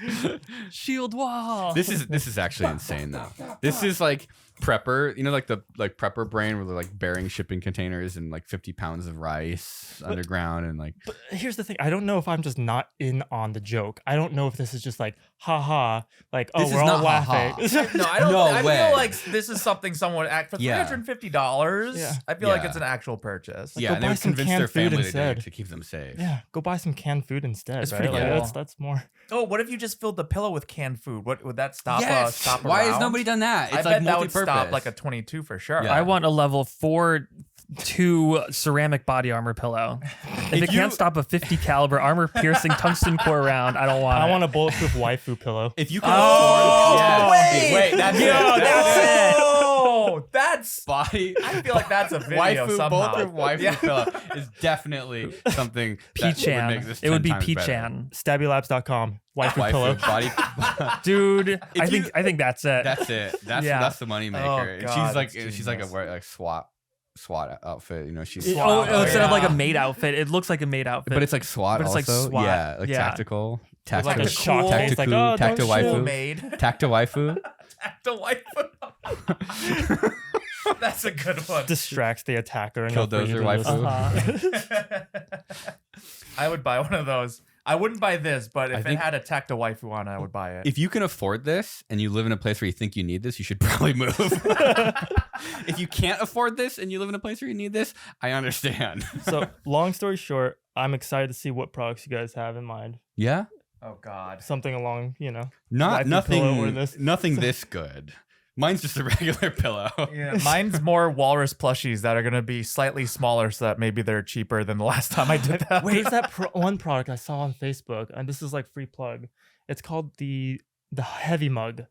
Shield wall. This is actually insane though. This is like prepper, you know, like the prepper brain where they're like burying shipping containers and like 50 pounds of rice underground and like. But here's the thing: I don't know if I'm just not in on the joke. I don't know if this is just like, haha, like This we're is all not laughing. No, I don't. No I way. feel like this is something someone act for Yeah. $350. Yeah. I feel like Yeah. it's an actual purchase. Yeah, go and they buy would some convince canned their food family to, do instead. it to keep them safe. Yeah, go buy some canned food instead. It's right? pretty Like, cool. that's more. Oh, what if you just filled the pillow with canned food? What would that stop? Yes. Stop. Why has around? nobody done that? It's I like bet that would stop multi-purpose. like a 22 for sure. Yeah. I want a level 4-2 ceramic body armor pillow. If it you- can't stop a 50 caliber armor piercing tungsten core round, I don't want I it. want a bulletproof waifu pillow. If you can Oh, afford, wait, that's Yo, it. that's it. Oh, that's body. I feel like that's a video waifu, somehow. bulletproof waifu pillow is definitely something that would make this It would 10 be times better. Peachan. Stabulabs.com. Waifu pillow. Body. Dude, If you- I think that's it. That's it. That's the money maker. Oh, And God, she's like a SWAT outfit. You know, she's Oh, SWAT. instead of like a Yeah. maid outfit, it looks like a maid outfit. but it's like SWAT But it's like also. SWAT. Yeah, like Yeah. tactical. Like Tactical. a shock cool- face, like, Tactical- oh, tactical don't waifu. shoot. Made. Tacto waifu. Tactile waifu. That's a good one. Distracts the attacker. enough for you Killdozer to listen. Uh-huh. I would buy one of those. I wouldn't buy this, but if it think- had a tactile waifu on it, I would buy it. If you can afford this and you live in a place where you think you need this, you should probably move. If you can't afford this and you live in a place where you need this, I understand. So, long story short, I'm excited to see what products you guys have in mind. Yeah, Oh God. Something along, not Waifu pillow or nothing. this. Nothing this good. Mine's just a regular pillow. Yeah, mine's more walrus plushies that are gonna be slightly smaller, so that maybe they're cheaper than the last time I did that. There's that one product I saw on Facebook, and this is like free plug. It's called the heavy mug.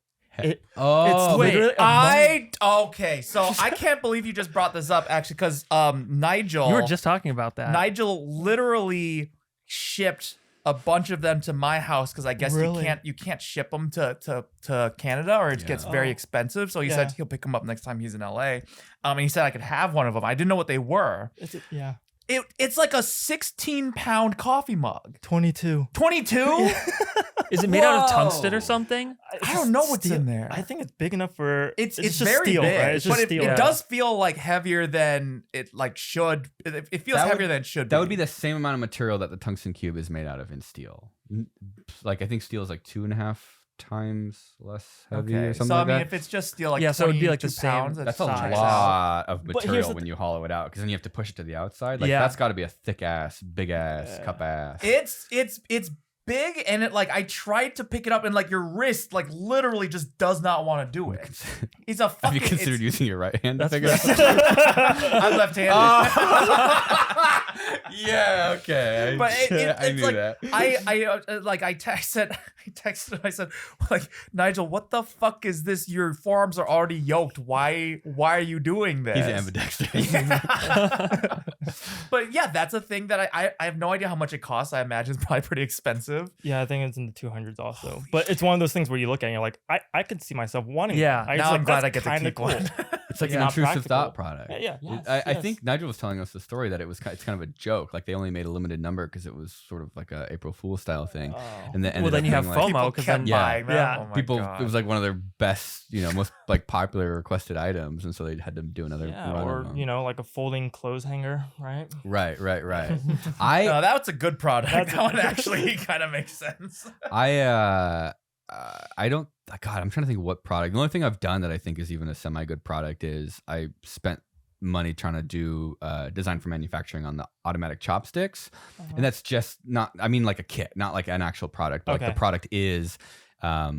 Oh, Wait, literally a okay, so I can't believe you just brought this up actually, because Nigel, You were just talking about that. Nigel literally shipped a bunch of them to my house because I guess Really? you can't ship them to Canada or it gets very expensive. So he said he'll pick them up next time he's in LA. And he said I could have one of them. I didn't know what they were. Yeah. It's like a 16-pound coffee mug. 22. 22? Is it made out of Whoa. tungsten or something? I don't know what's in there. I think it's big enough for. It's just very steel, big, right? It's just but steel. it does feel like heavier than it like should. It feels That would- heavier than it should. that would be the same amount of material that the tungsten cube is made out of in steel. Like I think steel is like 2.5 times less heavy or something so like I mean, that. if it's just steel, like Yeah, so it would be like the 22 same- pounds, That's a checks out. lot of But here's material the when you hollow it out because then you have to push it to the outside. Like Yeah. that's got to be a thick ass, big ass, cup ass. It's big, and it like I tried to pick it up, and like your wrist like literally just does not want to do it. It's a fucking. Have you considered using your right hand to pick it up? I'm left-handed. Yeah, okay. But I it's knew like that. I texted I said like, Nigel, what the fuck is this? Your forearms are already yoked. Why are you doing this? He's ambidextrous. But yeah, that's a thing that I have no idea how much it costs. I imagine it's probably pretty expensive. Yeah, I think it's in the 200s also. But it's one of those things where you look at it and you're like, I could see myself wanting Yeah. it. I Now just I'm like, glad that's I get to kinda keep cool. one. It's like Yeah. an Not intrusive practical. thought product. Yeah, yes, I yes. think Nigel was telling us the story that it's kind of a joke. Like they only made a limited number because it was sort of like a April Fool style thing. Oh. And then Well, then you have like, FOMO. People because kept then- Yeah. buying them. Yeah. Oh my people God. it was like one of their best, most like popular requested items, and so they had to do another Yeah, run or of them. like a folding clothes hanger, right? Right. No, I that's a good product. That's- That one actually kind of makes sense. I don't. God, I'm trying to think of what product. The only thing I've done that I think is even a semi good product is I spent money trying to do design for manufacturing on the automatic chopsticks, and that's just not. I mean, like a kit, not like an actual product. But like Okay. the product is a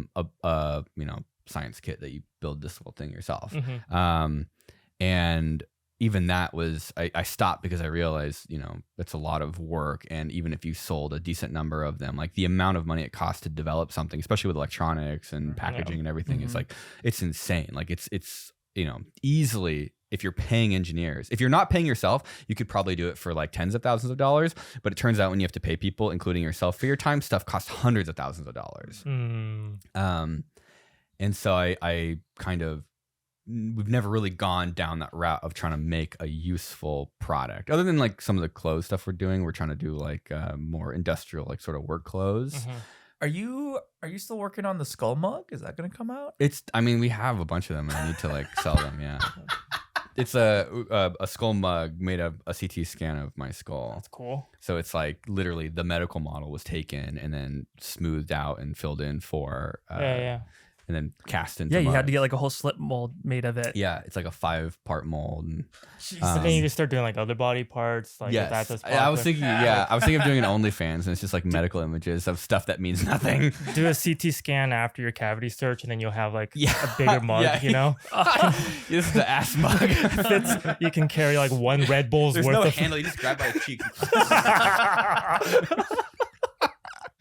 science kit that you build this whole thing yourself. Mhm. And even that was I stopped because I realized it's a lot of work, and even if you sold a decent number of them, like the amount of money it costs to develop something, especially with electronics and packaging and everything, is like it's insane. Like it's easily, if you're paying engineers, if you're not paying yourself, you could probably do it for like tens of thousands of dollars, but it turns out when you have to pay people, including yourself, for your time, stuff costs hundreds of thousands of dollars. And so I kind of, we've never really gone down that route of trying to make a useful product other than like some of the clothes stuff we're doing. We're trying to do like more industrial, like sort of work clothes. Are you still working on the skull mug? Is that going to come out? We have a bunch of them and I need to like sell them. Yeah. It's a skull mug made of a CT scan of my skull. That's cool. So it's like literally the medical model was taken and then smoothed out and filled in for Yeah. and then cast into Yeah, you had mud. to get like a whole slip mold made of it. Yeah, it's like a 5-part mold. And, And then you just start doing like other body parts. Like if that's yes, as I was popular. thinking. Yeah, I was thinking of doing an OnlyFans, and it's just like medical images of stuff that means nothing. Do a CT scan after your cavity search, and then you'll have like Yeah. a bigger mug. Yeah. This is the ass mug. You can carry like one Red Bull's There's worth no of. handle. You just grab by the cheek.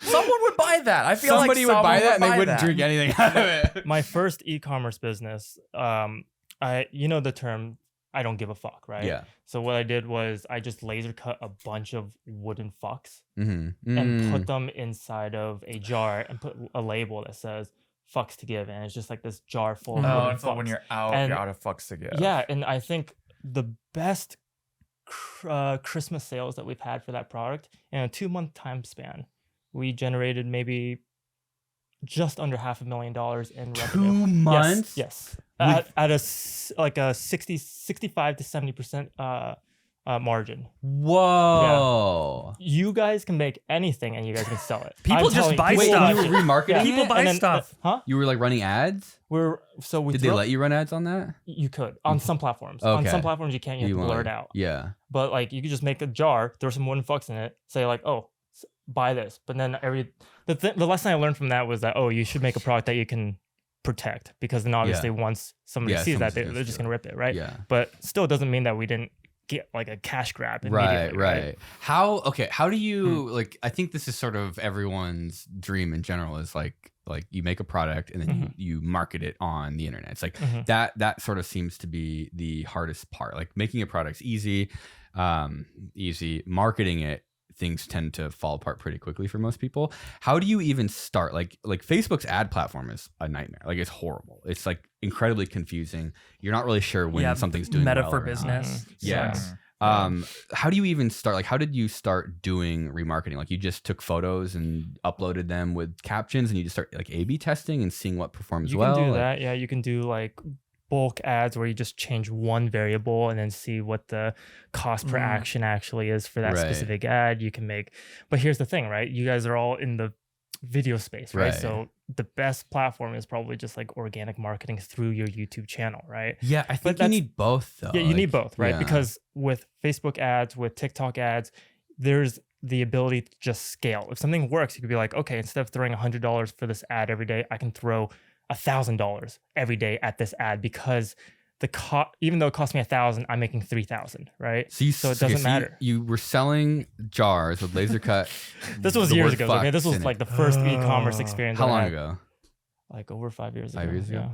Someone would buy that. I feel Somebody like would buy someone that, and they buy wouldn't that. drink anything out of it. My first e-commerce business, you know the term, I don't give a fuck, right? Yeah. So what I did was I just laser cut a bunch of wooden fucks Mm-hmm. and put them inside of a jar and put a label that says fucks to give. And it's just like this jar full of Oh, wooden and so when fucks. you're out, And- you're out of fucks to give. Yeah, and I think the best Christmas sales that we've had for that product in a 2-month time span, we generated maybe just under $500,000 in revenue. 2 months? Yes. At a 65 to 70% margin. Whoa. You guys can make anything and you guys can sell it. People I'm just telling buy Wait, stuff. and you were remarketing People it? buy And then- stuff. Huh? You were like running ads? Did Did they let you run ads on that? You could on some platforms. On Okay. some platforms you can't. You have to blur it out. Yeah. But like you could just make a jar, throw some wooden fucks in it, say like, oh, buy this. But then the lesson I learned from that was that, oh, you should make a product that you can protect, because then obviously once somebody sees that, someone's they're just gonna rip it, right? Yeah. But still doesn't mean that we didn't get like a cash grab immediately. Right. How do you like, I think this is sort of everyone's dream in general, is like you make a product and then you market it on the internet. It's like that sort of seems to be the hardest part. Like making a product's easy, marketing it, things tend to fall apart pretty quickly for most people. How do you even start? Like Facebook's ad platform is a nightmare. Like it's horrible. It's like incredibly confusing. You're not really sure when something's doing meta well for or not. business. Yeah. sucks. How do you even start? Like, how did you start doing remarketing? Like, you just took photos and uploaded them with captions, and you just start like A/B testing and seeing what performs You well. can do Like, that. Yeah, you can do like bulk ads where you just change one variable and then see what the cost per action actually is for that Right. specific ad. You can make, but here's the thing, right? You guys are all in the video space, right? Right. So the best platform is probably just like organic marketing through your YouTube channel, right? Yeah, I think you that's- need both, though. Yeah, you need both, right? yeah. Because with Facebook ads, with TikTok ads, there's the ability to just scale. If something works, you could be like, okay, instead of throwing $100 for this ad every day, I can throw $1,000 every day at this ad, because even though it cost me $1,000, I'm making $3,000, right? So it doesn't matter. You were selling jars with laser cut. This was the years word ago. fuck Okay, this was in it. like the first e-commerce experience. How I long had. ago? Like over 5 years ago. 5 years ago? Yeah.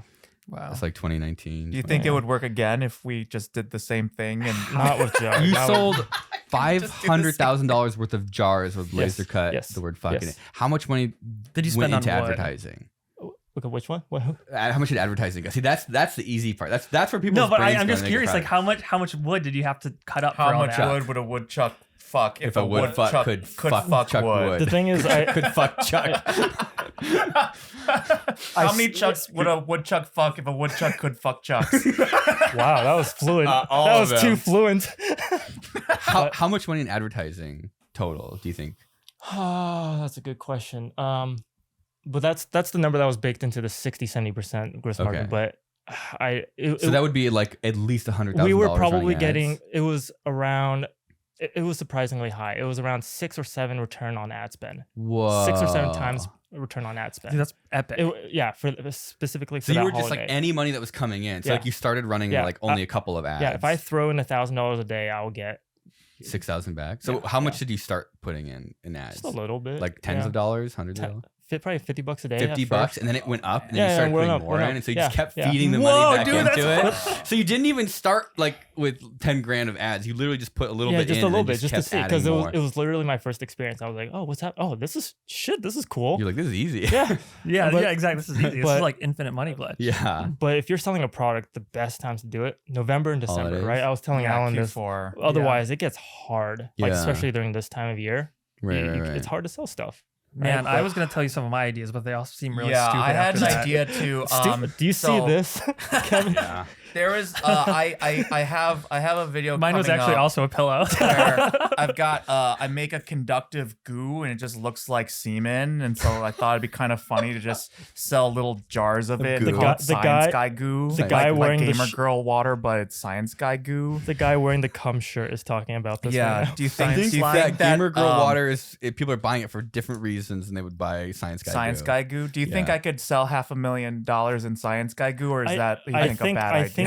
Wow. It's like 2019. Do you think it would work again if we just did the same thing? And Not with jars. You Not with- sold $500,000 worth of jars with laser cut, yes, the word fuck in yes. it. How much money Did you went spend on into wood? advertising? Okay, which one? What? How much did advertising go? See, that's the easy part. That's where people. No, but I'm just curious. Like, how much wood did you have to cut up? how for all much that? would a woodchuck fuck If a woodchuck could fuck Chuck wood? The thing is, I could fuck Chuck. How many chucks would a woodchuck fuck if a woodchuck could fuck chucks? wow, that was fluent. all That of was too them. fluent. How much money in advertising total do you think? Oh, that's a good question. But that's the number that was baked into the 60-70% gross margin. Okay. But So that would be like at least $100,000. we were probably running getting, ads. it was around, it was surprisingly high. It was around 6 or 7 return on ad spend. Whoa. 6 or 7 times return on ad spend. Dude, that's epic. Yeah, specifically for So you that were just like holiday. any money that was coming in. So Yeah. like you started running Yeah. like only a couple of ads. Yeah, if I throw in $1,000 a day, I'll get 6,000 back. So Yeah, how much yeah. did you start putting in ads? just a little bit. Like tens yeah. of dollars, hundreds of dollars? Probably $50 a day. at 50 first. bucks, and then it went up, and then Yeah, you yeah, started went putting up, more went in, up. and so you Yeah, just kept yeah. feeding the Whoa, money back dude, into that's it. So you didn't even start like with 10 grand of ads. You literally just put a little Yeah, bit just in, a and little then bit, just to kept see, adding because more. it was literally my first experience. I was like, oh, what's that? Oh, this is cool. You're like, this is easy. Yeah, yeah, but- yeah, exactly. This is easy. This but- is like infinite money glitch. Yeah. but if you're selling a product, the best times to do it, November and December, Holidays. right? I was telling Alan this. Q4. Otherwise, it gets hard, like Yeah. especially during this time of year. Right, right, right. It's hard to sell stuff. Man, right? I was gonna tell you some of my ideas, but they all seem really Yeah, stupid. I had after an that. idea to. Do you see so this, Kevin? Yeah. There is. I have a video. Mine was coming actually up also a pillow. where I've got. I make a conductive goo and it just looks like semen, and so I thought it'd be kind of funny to just sell little jars of it. goo. Call it The science guy- guy goo. the guy like wearing the gamer girl water, but it's science guy goo. The guy wearing the cum shirt is talking about this. Yeah. Right now. Do you I think? think Do you that think that gamer girl water is people are buying it for different reasons, and they would buy science guy. Science goo. guy goo? Do you think Yeah. I could sell $500,000 in science guy goo, or is that you think a bad idea?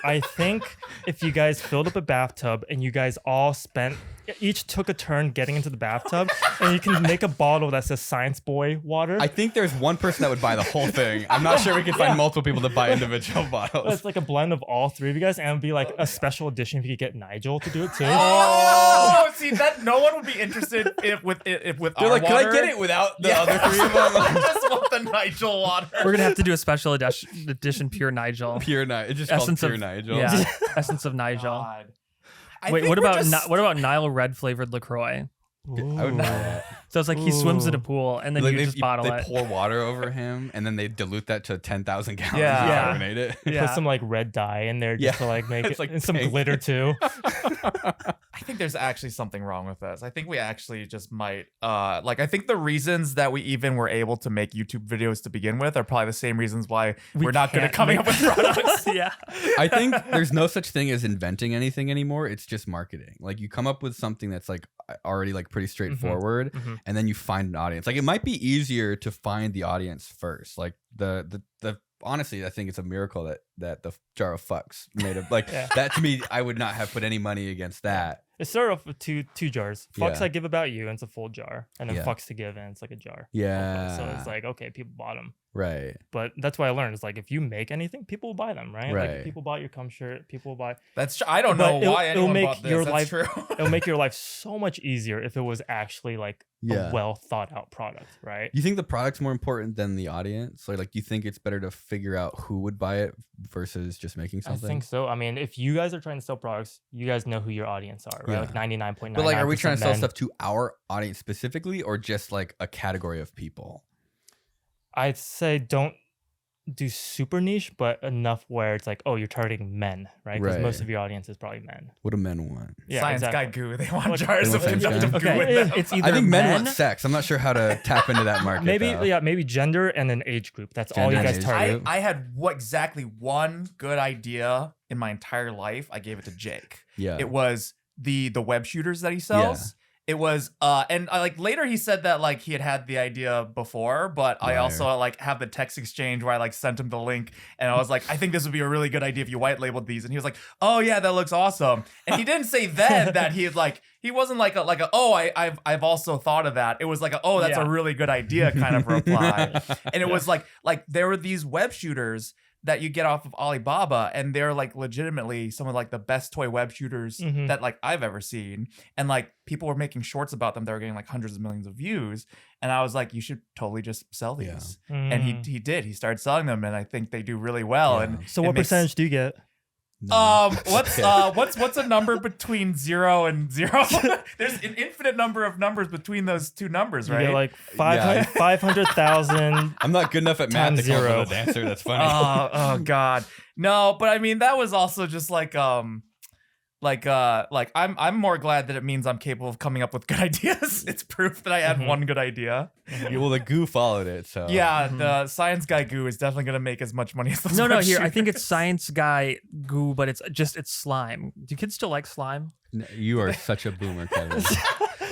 I think if you guys filled up a bathtub and you guys all spent each took a turn getting into the bathtub, and you can make a bottle that says Science Boy water. I think there's one person that would buy the whole thing. I'm not sure we can find multiple people to buy individual bottles. It's like a blend of all three of you guys, and it'd be like a special edition if you could get Nigel to do it too. Oh, see that no one would be interested if with They're our like, water. can I get it without the other three of them? I just want the Nigel water. We're gonna have to do a special edition pure Nigel. Pure Nigel. It's just Essence called Pure of Nigel. Yeah, essence of Nigel. God. Wait, what about NileRed flavored LaCroix? I would know that. So it's like he swims in a pool and then Like you just bottle they it. pour water over him and then they dilute that to 10,000 gallons Yeah. and Yeah. carbonate it. Yeah. Put some like red dye in there just to like make It's it, like and some pink. glitter too. I think there's actually something wrong with this. I think we actually just might like I think the reasons that we even were able to make YouTube videos to begin with are probably the same reasons why we're not good at can't coming up with products. Yeah. I think there's no such thing as inventing anything anymore. It's just marketing. Like you come up with something that's like already like pretty straightforward and then you find an audience. Like it might be easier to find the audience first. Like the honestly, I think it's a miracle that the jar of fucks made of like that to me. I would not have put any money against that. It started off with two jars. Fucks Yeah. I give about you, and it's a full jar, and then Yeah. fucks to give, and it's like a jar. Yeah. So it's like, okay, people bought them. Right. But that's what I learned. Is like if you make anything, people will buy them, right? Right. Like people bought your cum shirt, people will buy. That's true. I don't But know why it'll anyone make bought this. your That's life- true. It'll make your life so much easier if it was actually like Yeah. a well thought out product, right? You think the product's more important than the audience? Like you think it's better to figure out who would buy it versus just making I something? think so. I mean, if you guys are trying to sell products, you guys know who your audience are, right? Yeah. Like 99.9. But like, are we trying to sell men. stuff to our audience specifically, or just like a category of people? I'd say don't do super niche, but enough where it's like, oh, you're targeting men, right? Because Right. most of your audience is probably men. What do men want? Yeah, Science exactly. guy goo. They want What- jars They of want science conductive guy? goo with Okay, them. it's either I think men men want sex. I'm not sure how to tap into that market. Maybe though. maybe gender and then age group. That's all Gender you and guys age target. group. I had exactly one good idea in my entire life. I gave it to Jake. Yeah. It was the web shooters that he sells. It was and I like later he said that like he had the idea before, but I Liar. also like have the text exchange where I like sent him the link and I was like, I think this would be a really good idea if you white labeled these, and he was like, oh yeah, that looks awesome. And he didn't say then that he wasn't like a oh I've also thought of that. It was like a, oh that's Yeah. a really good idea kind of reply. And it was like there were these web shooters that you get off of Alibaba, and they're like legitimately some of like the best toy web shooters that like I've ever seen. And like people were making shorts about them that were getting like hundreds of millions of views. And I was like, you should totally just sell these. Yeah. And he did. He started selling them, and I think they do really well. Yeah. And So it what makes- percentage do you get? No. what's a number between 0 and 0? There's an infinite number of numbers between those two numbers, You right? get like 500,000. I'm not good enough at math to Times come up zero. with an answer. That's funny. Oh god. No, but I mean that was also just like I'm more glad that it means I'm capable of coming up with good ideas. It's proof that I had one good idea. Yeah, well, the goo followed it, so Yeah, the science guy goo is definitely gonna make as much money as those No, web here I think it's shooters. science guy goo, but it's slime. Do kids still like slime? You are such a boomer, Kevin.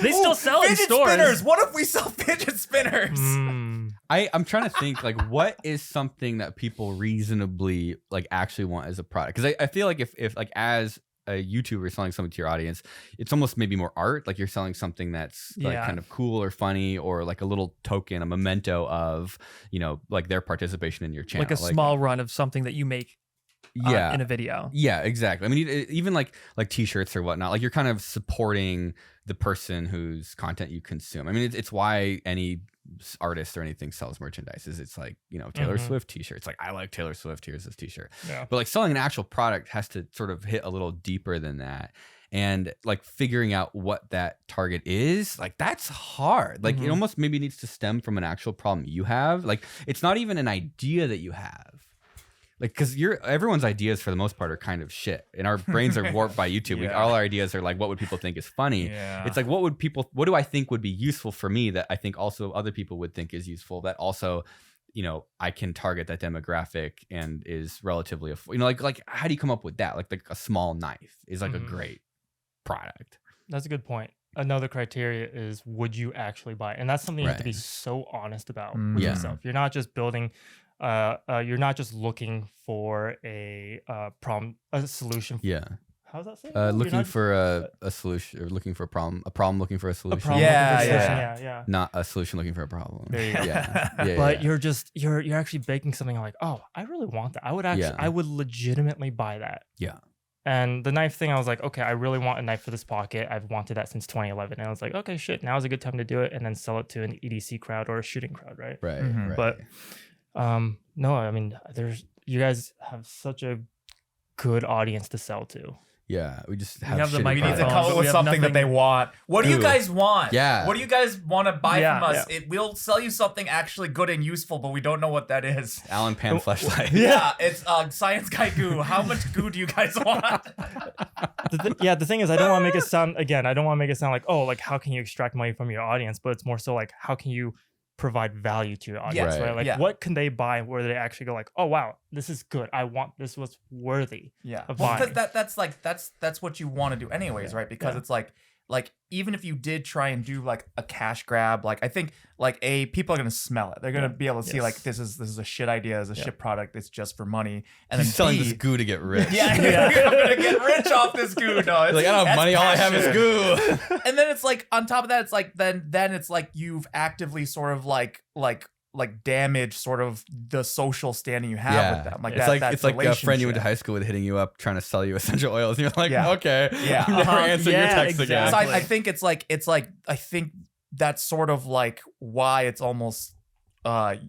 They still sell it in fidget stores. spinners. What if we sell fidget spinners? I'm trying to think like what is something that people reasonably like actually want as a product, because I feel like if like as a YouTuber selling something to your audience, it's almost maybe more art. Like you're selling something that's like kind of cool or funny, or like a little token, a memento of, you know, like their participation in your channel. Like a small run of something that you make yeah, in a video. yeah, exactly. I mean, even like t-shirts or whatnot, like you're kind of supporting the person whose content you consume. I mean, it's why any artist or anything sells merchandise. Is it's like, you know, Taylor Swift t-shirts. Like, I like Taylor Swift. Here's this t-shirt. Yeah. But like selling an actual product has to sort of hit a little deeper than that. And like figuring out what that target is, like that's hard. Like it almost maybe needs to stem from an actual problem you have. Like it's not even an idea that you have. Like, because everyone's ideas for the most part are kind of shit, and our brains are warped by YouTube. All our ideas are like, what would people think is funny? Yeah. It's like, what do I think would be useful for me that I think also other people would think is useful, that also, you know, I can target that demographic and is relatively, you know, like how do you come up with that? Like a small knife is like a great product. That's a good point. Another criteria is, would you actually buy it? And that's something you have to be Right. so honest about Mm. with Yeah. yourself. You're not just building, you're not just looking for a problem, a solution. Yeah. how's that say? Looking for a solution, or looking for a problem looking for a solution. A problem Yeah, looking for a solution, yeah. yeah. Not a solution looking for a problem. There you go. Yeah. But you're actually baking something like, oh, I really want that. I would legitimately buy that. Yeah. And the knife thing, I was like, okay, I really want a knife for this pocket. I've wanted that since 2011. And I was like, okay, shit, now's a good time to do it and then sell it to an EDC crowd or a shooting crowd, right? Right. Mhm. Right. But no, I mean, you guys have such a good audience to sell to. Yeah, we just have the shitty We need to microphone, come but up we with have something that nothing- they want. What do you Ooh. guys want? Yeah. What do you guys want to buy Yeah, from us? We'll sell you something actually good and useful, but we don't know what that is. Allen Pan flashlight. Yeah, it's science guy goo. How much goo do you guys want? The thing is, I don't want to make it sound like, oh, like how can you extract money from your audience? But it's more so like, how can you provide value to your audience, Right. right? Like, Yeah. what can they buy where they actually go like, oh wow, this is good. This was worthy. Yeah, Of well, because buying. that's what you want to do anyways, right? Because Yeah. it's like even if you did try and do like a cash grab, like I think people are gonna smell it. They're gonna be able to see like this is a shit idea, it's a shit product. It's just for money, and He's then selling B, this goo to get rich. Yeah, I'm gonna get rich off this goo. No, it's Like, I don't have that's money. All I have is passion. goo. And then it's like on top of that, it's like then it's like you've actively sort of like damage sort of the social standing you have with them. Like it's that it's like a friend you went to relationship. high school with hitting you up trying to sell you essential oils, and you're like, Yeah. okay, Yeah. never Uh-huh. answer your Yeah, text again. So exactly. I think it's like I think that's sort of like why it's almost like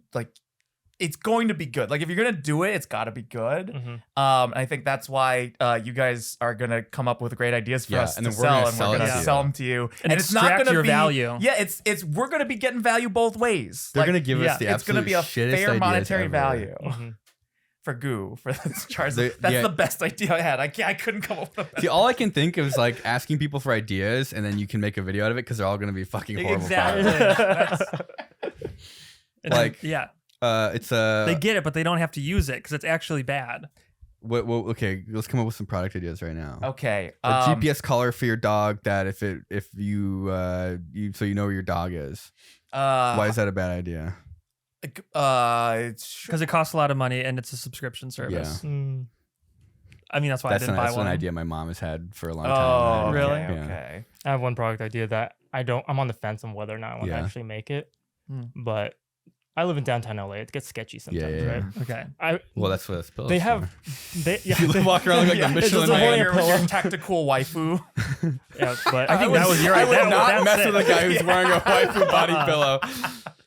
it's going to be good. Like if you're gonna do it, it's got to be good. Mhm. I think that's why you guys are gonna come up with great ideas for us and to then we're gonna sell, sell and we're it gonna to sell you. them to you, And it's not extract gonna your be value. Yeah, it's we're gonna be getting value both ways. They're Like, gonna give us the it's gonna absolute be a shittest fair ideas monetary ever. value Mhm. for goo for this charge. The- That's yeah. the best idea I had. I couldn't come up with a See, all I can think of is like asking people for ideas, and then you can make a video out of it because they're all gonna be fucking horrible. Exactly. products. And Like- yeah, It's a. they get it, but they don't have to use it because it's actually bad. Okay, let's come up with some product ideas right now. Okay. A GPS collar for your dog that if you so you know where your dog is. Why is that a bad idea? It's Because it costs a lot of money and it's a subscription service. Mm. I mean, that's why That's I didn't buy an one. idea my mom has had for a long Oh, time. Really? okay, Yeah. okay. I have one product idea that I'm on the fence on whether or not I want to Yeah. actually make it. Hmm. But I live in downtown LA. It gets sketchy sometimes, yeah. right? Okay. Well, that's what it's built. They have You walk around like Yeah, the it's Michelin just a Man. whole- Your tactical waifu. yeah, but I think that was your I idea. would not That's mess it. with a guy who's wearing a waifu body pillow,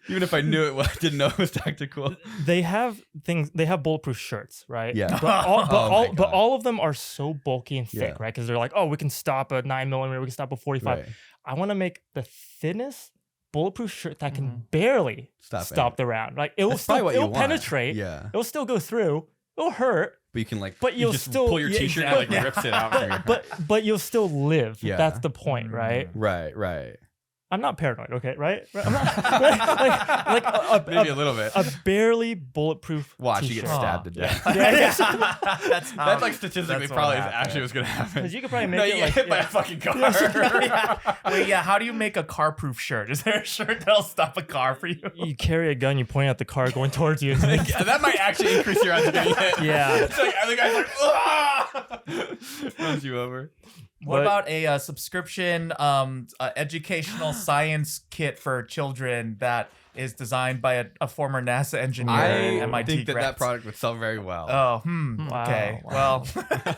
even if I knew it. I didn't know it was tactical. they have things. They have bulletproof shirts, right? Yeah. But all, Oh my God. all of them are so bulky and thick, Yeah. right? Because they're like, oh, we can stop a 9mm, we can stop a 45. Right. I want to make the thinnest bulletproof shirt that can barely stop the round. Like it will That's probably still what you it'll want. penetrate. Yeah, It'll still go through. It'll hurt, but you can like, But you you'll just still- pull your yeah, t-shirt exactly. and it like rips it out from your but you'll still live. Yeah. That's the point, right? Right. I'm not paranoid, okay? Right? I'm not like Maybe a little bit. a barely bulletproof Watch you t-shirt. get stabbed to death. That's That's like statistically that's what probably happened. actually what's gonna happen. Because you could probably make No, it you get like hit by a fucking car. Wait, yeah. How do you make a car-proof shirt? Is there a shirt that'll stop a car for you? you carry a gun, you point at the car going towards you. Yeah, that might actually increase your odds of getting hit. Yeah. It's like the guy's like, ah! Runs you over. What But- about a subscription educational science kit for children that is designed by a former NASA engineer and I MIT think that grads? product would sell very well. Oh, Wow, okay. wow. Well,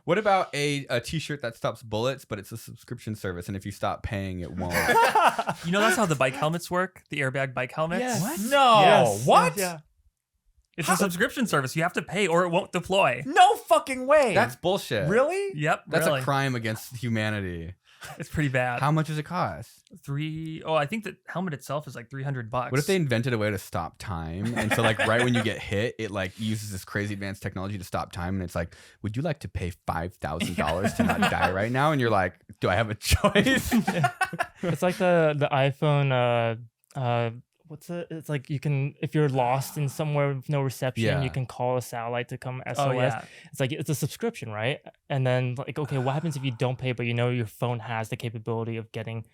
What about a t-shirt that stops bullets, but it's a subscription service, and if you stop paying, it won't? You know that's how the bike helmets work? The airbag bike helmets? Yes. no. Yes. What? Yeah. It's a subscription service. You have to pay or it won't deploy. No fucking way. That's bullshit. really? Yep. That's really. a crime against humanity. It's pretty bad. How much does it cost? I think the helmet itself is like $300. What if they invented a way to stop time? And so like right when you get hit, it like uses this crazy advanced technology to stop time. And it's like, would you like to pay $5,000 to not die right now? And you're like, do I have a choice? It's like the iPhone what's it? It's like you can, if you're lost in somewhere with no reception, Yeah. you can call a satellite to come SOS. Oh, yeah. It's like it's a subscription, right? And then like, okay, what happens if you don't pay, but you know your phone has the capability of getting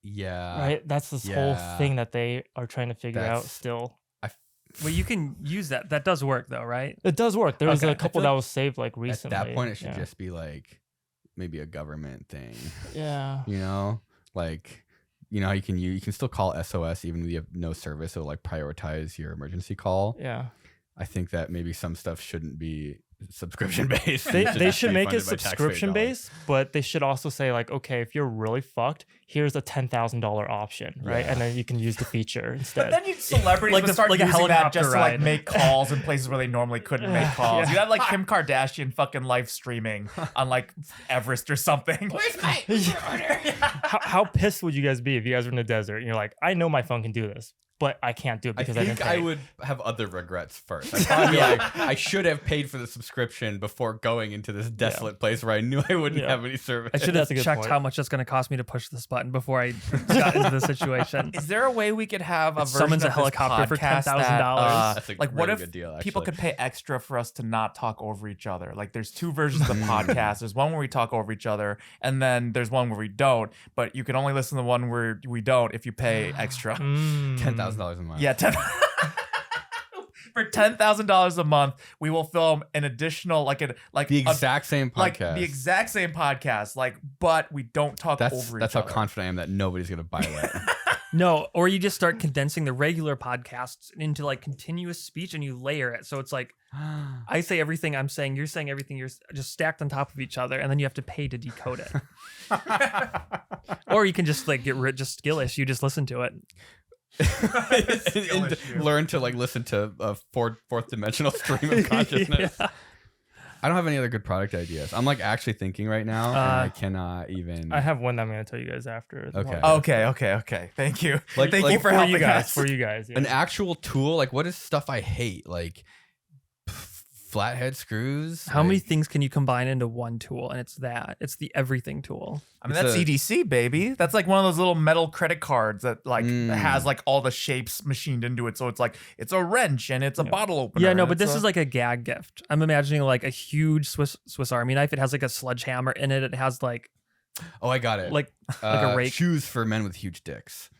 Yeah. right? That's this whole yeah. thing that they are trying to figure out That's- still. Well, you can use that. That does work though, right? It does work. There was Okay. a couple that was saved like recently. At that point, it should just be like maybe a government thing. Yeah. You know, like how you can still call SOS even if you have no service. It'll like prioritize your emergency call. Yeah. I think that maybe some stuff shouldn't be subscription based. They should make it subscription based, but they should also say like, okay, if you're really fucked, here's a $10,000 option, right? Yeah. And then you can use the feature instead. But then celebrities Like would start like a using that helicopter just to like ride. make calls in places where they normally couldn't make calls. Yeah. You have like Kim Kardashian fucking live streaming on like Everest or something. Where's my order? How pissed would you guys be if you guys were in the desert and you're like, I know my phone can do this, but I can't do it I because I think didn't I pay. would have other regrets first. I'd probably be like, I should have paid for the subscription before going into this desolate place where I knew I wouldn't have any service. I should have That's a good checked point. how much it's going to cost me to push this button before I got into the situation. Is there a way we could have a version summons a of this helicopter for podcast $10,000? that, That's a like, what really if good deal, people actually. could pay extra for us to not talk over each other? Like, there's two versions of the podcast. There's one where we talk over each other, and then there's one where we don't. But you can only listen to the one where we don't if you pay extra. $10,000 a month. Yeah, for $10,000 a month, we will film an additional the exact same podcast. like the exact same podcast. Like, but we don't talk over each That's how other. confident I am that nobody's gonna buy that. No, or you just start condensing the regular podcasts into like continuous speech and you layer it. So it's like I say everything I'm saying, you're saying everything, you're just stacked on top of each other, and then you have to pay to decode it. Or you can just like get rid, just skillish. You just listen to it. And learn to like listen to a fourth dimensional stream of consciousness. Yeah. I don't have any other good product ideas. I'm like actually thinking right now, and I cannot even. I have one that I'm going to tell you guys after. the Okay. podcast. Okay. Thank you. Like- Thank like you for For helping you guys. us. For you guys. Yeah. an actual tool. Like, what is stuff I hate? Like flathead screws. How many Like, things can you combine into one tool? And it's the everything tool. I mean, It's that's a- EDC, baby. That's like one of those little metal credit cards that like Mm. has like all the shapes machined into it. So it's like it's a wrench and it's a bottle opener. Yeah, no, and but it's this is like a gag gift. I'm imagining like a huge Swiss Army knife. It has like a sledgehammer in it. It has like Oh, I got it. like a rake. Shoes for men with huge dicks.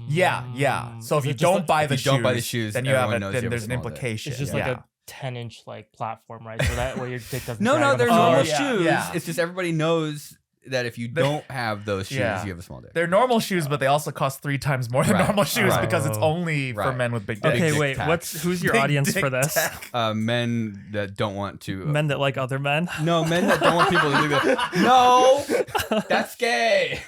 yeah. So Is if you it just don't like- buy if the you shoes, don't buy the shoes, then you have everyone it. knows Then you have a there's an small dick. implication. It's just yeah. like a 10-inch like platform, right? So that way your dick doesn't. No, drag on the they're floor. normal yeah, shoes. yeah. It's just everybody knows that if you don't have those shoes, Yeah. you have a small dick. They're normal shoes, but they also cost 3 times more than Right, normal shoes right. because it's only for Right. men with big dicks. Okay, dick wait. tax. Who's your Big audience dick for this? tax. Men that don't want to. Men that like other men. No, men that don't want people to do that. No, that's gay.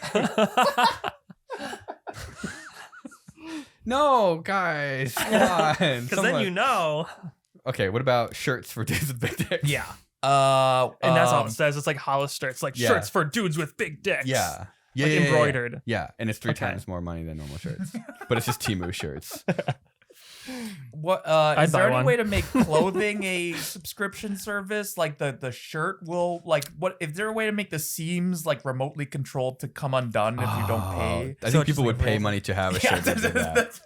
No, guys, come on. Because then you know. Okay, what about shirts for dudes with big dicks? Yeah. And that's all it says. It's like Hollister. It's like Yeah. shirts for dudes with big dicks. Yeah. Yeah, Like yeah, yeah, embroidered. Yeah, and it's 3 Okay. times more money than normal shirts. But it's just Temu shirts. What I'd is there buy any one. way to make clothing a subscription service? Like the shirt will like what? Is there a way to make the seams like remotely controlled to come undone if you don't pay? I So think it's people just would like pay roll- money to have a shirt that did that.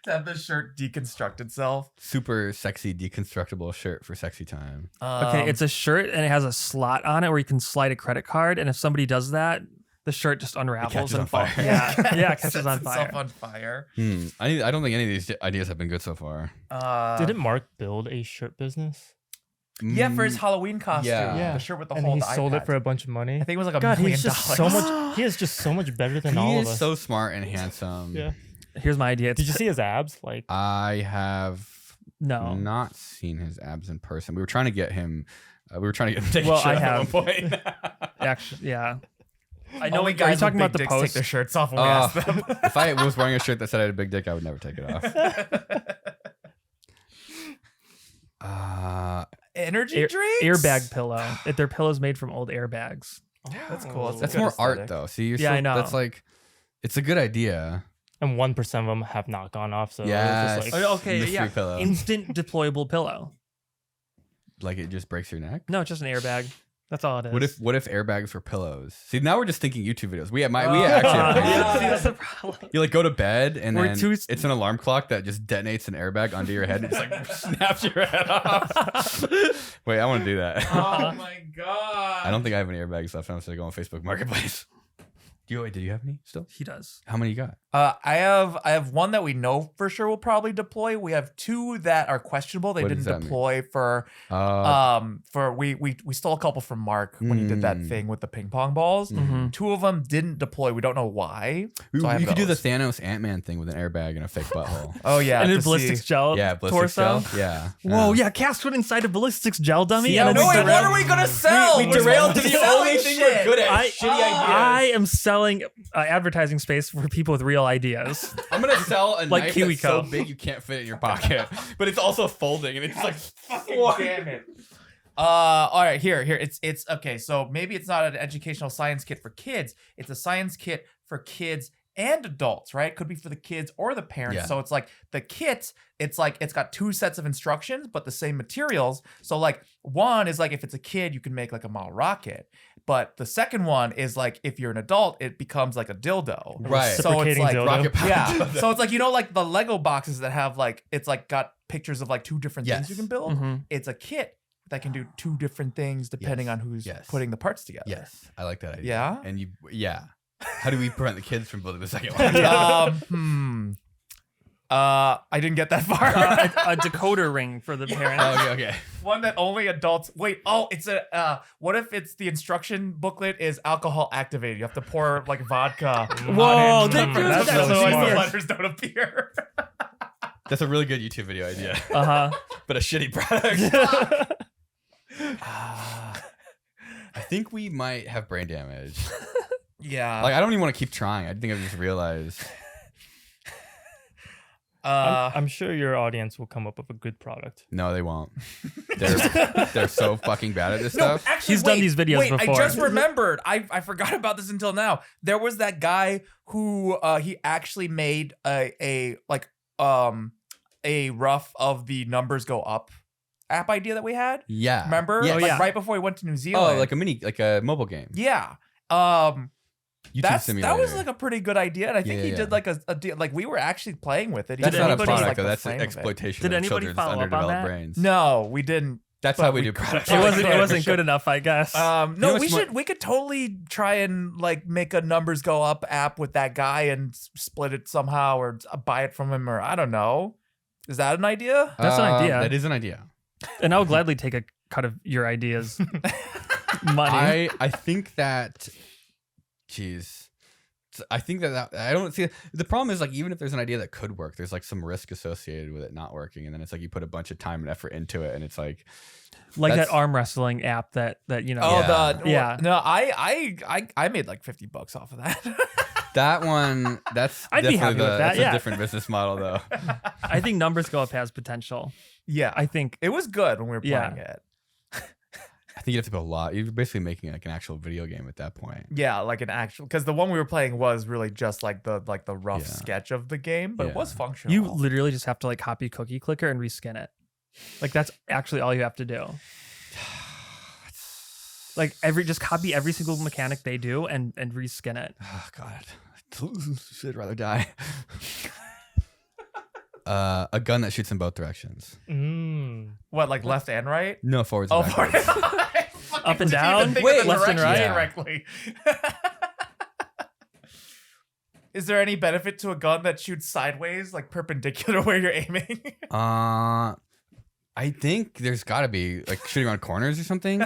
To have the shirt deconstruct itself. Super sexy deconstructible shirt for sexy time. Okay, it's a shirt and it has a slot on it where you can slide a credit card. And if somebody does that, the shirt just unravels catches and on falls. fire. Yeah, yeah, it catches Sets on itself fire. on fire. I don't think any of these ideas have been good so far. Didn't Mark build a shirt business? Yeah, for his Halloween costume. Yeah. The shirt with the And whole he the sold eye it for a patch. bunch of money. I think it was like $1 God, million. he's just so much. He is just so much better than He all of is us. so smart and handsome. Yeah. Here's my idea. It's Did you see his abs? Like, I have No. not seen his abs in person. We were trying to get him. We were trying to get him to take Well, a shot I at have. one point. Actually, yeah. I know. Only Are you guys talking with about the big dicks take post? their shirts off when we ask them. If I was wearing a shirt that said I had a big dick, I would never take it off. Energy drinks? Airbag pillow. They're pillows made from old airbags. That's cool. That's good more aesthetic. art, though. See, you're Yeah, I know. That's like, it's a good idea. and 1% of them have not gone off. So Yes. it's just like, Okay, Mystery yeah. pillow. Instant deployable pillow. Like it just breaks your neck. No, it's just an airbag. That's all it is. What if airbags were pillows? See, now we're just thinking YouTube videos. We actually Yeah, have see, that's the problem. You like go to bed and We're then too- it's an alarm clock that just detonates an airbag under your head and just like snaps your head off. Wait, I want to do that. Oh my god. I don't think I have any airbags left. I'm just gonna go on Facebook Marketplace. Did you have any still? He does. How many you got? I have one that we know for sure will probably deploy. We have two that are questionable. They What didn't does that mean? deploy for we stole a couple from Mark when he did that thing with the ping pong balls. Mhm. Two of them didn't deploy. We don't know why. So I have You could do the those. Thanos Ant-Man thing with an airbag and a fake butthole. Oh yeah, And to then ballistics see- gel. Yeah, ballistic torso. gel. Yeah. Whoa, yeah, cast one inside a ballistics gel dummy. See, and I then No, we wait, what derailed- are we gonna sell? We We're derailed to the selling only thing we're shit. good at. I, Shitty ideas. I am selling advertising space for people with real ideas. I'm gonna sell a Like knife that's so KiwiCo. big you can't fit it in your pocket, but it's also folding, and it's like, Damn it. All right, here. It's okay. So maybe it's not an educational science kit for kids. It's a science kit for kids and adults, right? Could be for the kids or the parents. Yeah. So it's like the kit, it's like it's got two sets of instructions, but the same materials. So like one is like if it's a kid, you can make like a model rocket. But the second one is like if you're an adult, it becomes like a dildo. Right. So it's Reciprocating like dildo. rocket power. yeah. So it's like, you know, like the Lego boxes that have like, it's like got pictures of like two different things you Yes. can build. Mhm. It's a kit that can do two different things depending Yes. on who's Yes. putting the parts together. yes, I like that idea. Yeah? And yeah. How do we prevent the kids from building the second one? I didn't get that far. A decoder ring for the parents. Okay. One that only adults. Wait. Oh, it's a. What if it's the instruction booklet is alcohol activated? You have to pour like vodka. Whoa, on it. they do that. That's That's so so the smart. letters don't appear. That's a really good YouTube video idea, Uh but a shitty product. huh. I think we might have brain damage. Yeah. Like, I don't even want to keep trying. I think I've just realized. I'm sure your audience will come up with a good product. No, they won't. They're so fucking bad at this stuff. Actually, He's done these videos wait, before. I just remembered. I forgot about this until now. There was that guy who he actually made a rough of the numbers go up app idea that we had. Yeah. Remember? Yeah. Oh, Like yeah. right before we went to New Zealand. Oh, like a mobile game. yeah. YouTube That simulator. was like a pretty good idea, and I think Yeah, he yeah. did like a deal. Like we were actually playing with it. He That's Did not a anybody- product, like, though. the That's frame of it. exploitation Did of anybody children's follow up on underdeveloped that? brains. No, we didn't. That's but how we we do could- products. It wasn't. It Yeah, wasn't for sure. good enough, I guess. No, know what's we could totally try and like make a numbers go up app with that guy and split it somehow or buy it from him or I don't know. Is that an idea? That's an idea. That is an idea. And I'll gladly take a cut of your ideas. Money. I think that, geez, I think that I don't see the problem is like even if there's an idea that could work, there's like some risk associated with it not working, and then it's like you put a bunch of time and effort into it, and it's like Like that's- that arm wrestling app that you know. Oh, Yeah. Yeah. No, I made like $50 off of that. that one. That's I'd be definitely happy with that, That's yeah. a different business model though. I think numbers go up has potential. Yeah, I think. it was good when we were Yeah. playing it. I think you have to put a lot. You're basically making like an actual video game at that point. Yeah, like an actual because the one we were playing was really just like the rough Yeah. sketch of the game, but it was Yeah. functional. You literally just have to like copy cookie clicker and reskin it. Like that's actually all you have to do. Like just copy every single mechanic they do and reskin it. Oh God, I'd rather die. A gun that shoots in both directions. What, like left and right? No, forwards. Oh, and for backwards. Up and down? Wait, left and right? Directly. Is there any benefit to a gun that shoots sideways, like perpendicular where you're aiming? I think there's got to be like shooting around corners or something.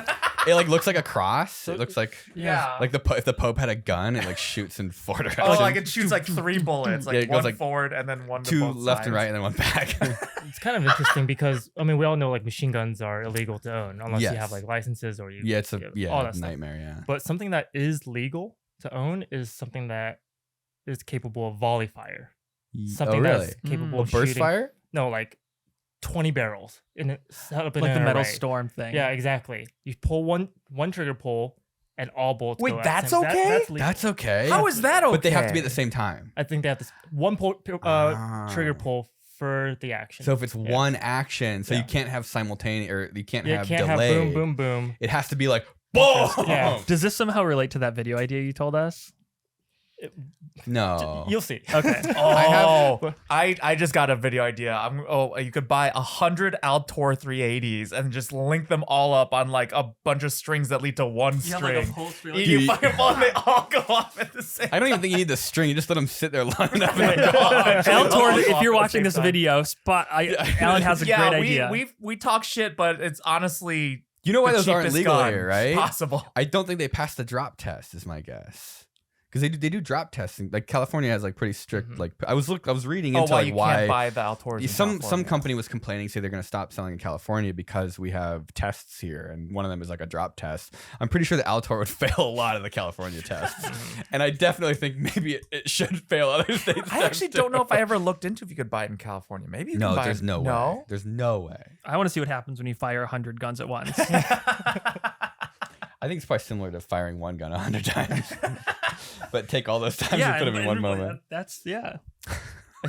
It like looks like a cross. It looks like Yeah. like if the Pope had a gun, it like shoots in four directions. Oh, like it shoots like 3 bullets, like Yeah, it goes one like forward and then one to two both left sides. and right and then one back. It's kind of interesting because I mean we all know like machine guns are illegal to own unless Yes. you have like licenses or you yeah, it's a all that stuff. nightmare. Yeah. But something that is legal to own is something that is capable of volley fire. Something oh really? that's capable A of burst shooting, fire? No, like 20 barrels in it, set up in Like the an metal array. storm thing. Yeah, exactly. You pull one trigger pull, and all bullets. Wait, go at that's the same- okay? that's legal. That's okay. How is that okay? But they have to be at the same time. I think they have this one trigger pull for the action. So if it's Yeah. one action, so Yeah. you can't have simultaneous or you can't you have can't delay. have boom, boom, boom. It has to be like boom. Yeah. Does this somehow relate to that video idea you told us? No. You'll see. Okay. I just got a video idea. You could buy 100 Altor 380s and just link them all up on like a bunch of strings that lead to one string. You fucking pull and they all go off at the same. I don't even think you need the string. You just let them sit there long enough. Altor, if you're watching this video, Alan has a great idea. We talk shit, but it's honestly You know why the those aren't cheapest legal gun here, right? Possible. I don't think they passed the drop test, is my guess. Because they do drop testing. Like California has like pretty strict. Like I was reading into why like you why can't buy the Altors. some company was complaining, say they're going to stop selling in California because we have tests here, and one of them is like a drop test. I'm pretty sure the Altor would fail a lot of the California tests, and I definitely think maybe it should fail other states. I actually don't know if I ever looked into if you could buy it in California. Maybe you can buy there's it. no way. There's no way. I want to see what happens when you fire 100 guns at once. I think it's probably similar to firing one gun 100 times, but take all those times and put them in one moment. That's I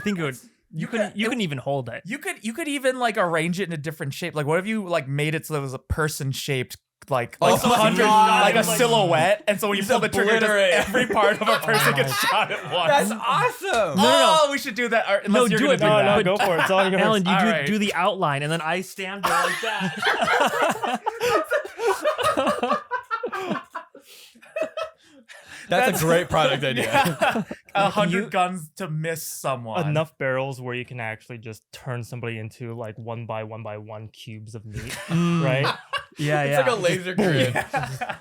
think it would. You can even hold it. You could even like arrange it in a different shape. Like what if you like made it so it was a person shaped like 100 like a silhouette, and so when you pull the trigger, just every part of a person gets shot at once. That's awesome. No. We should do that. No, Unless you're do gonna it. do that. No, go for it. It's all yours. Alan, you All do the outline, and then I stand there like that. That's a great product idea. 100 guns to miss someone. Enough barrels where you can actually just turn somebody into like 1 by 1 by 1 cubes of meat, right? Yeah, It's like a laser grid.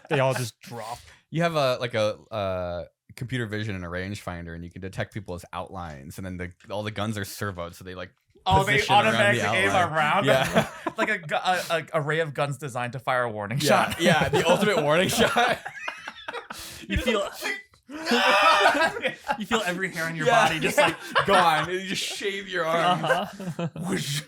They all just drop. You have a computer vision and a rangefinder, and you can detect people as outlines, and then all the guns are servoed, so they like they position around the automatically aim outline. around. Yeah. Like a array of guns designed to fire a warning Yeah, shot. yeah, the ultimate warning shot. You feel every hair on your body just like gone. You just shave your arm. Whoosh.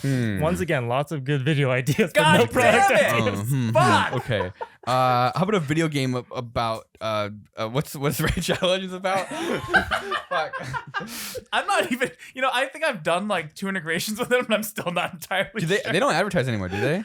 Once again, lots of good video ideas. but God no product damn it! ideas. Fuck! Okay. How about a video game about what's Raid Shadow Legends about? Fuck. I'm not even. I think I've done like 2 integrations with them, and I'm still not entirely. Do they? sure. They don't advertise anymore, do they?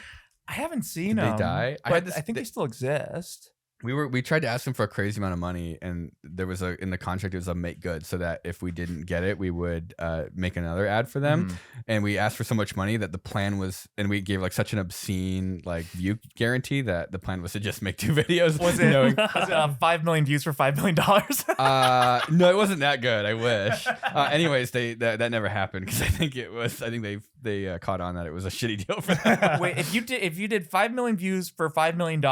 I haven't seen Did them. they die? I think they still exist. We tried to ask them for a crazy amount of money, and there was in the contract it was a make good, so that if we didn't get it, we would make another ad for them. And we asked for so much money that the plan was, and we gave like such an obscene like view guarantee that the plan was to just make 2 videos. Was it 5 million views for $5 million? No, it wasn't that good. I wish. Anyways, that never happened because I think they caught on that it was a shitty deal for them. Wait, if you did 5 million views for $5 million,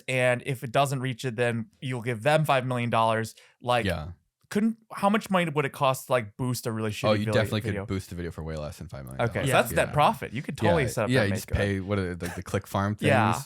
and if it doesn't reach it, then you'll give them $5 million. Like, how much money would it cost to like boost a really shitty you video? definitely could boost a video for way less than $5 million. Okay, so that's net profit. You could totally set up. Yeah, that you just make-good. pay what are the click farm things. Yeah.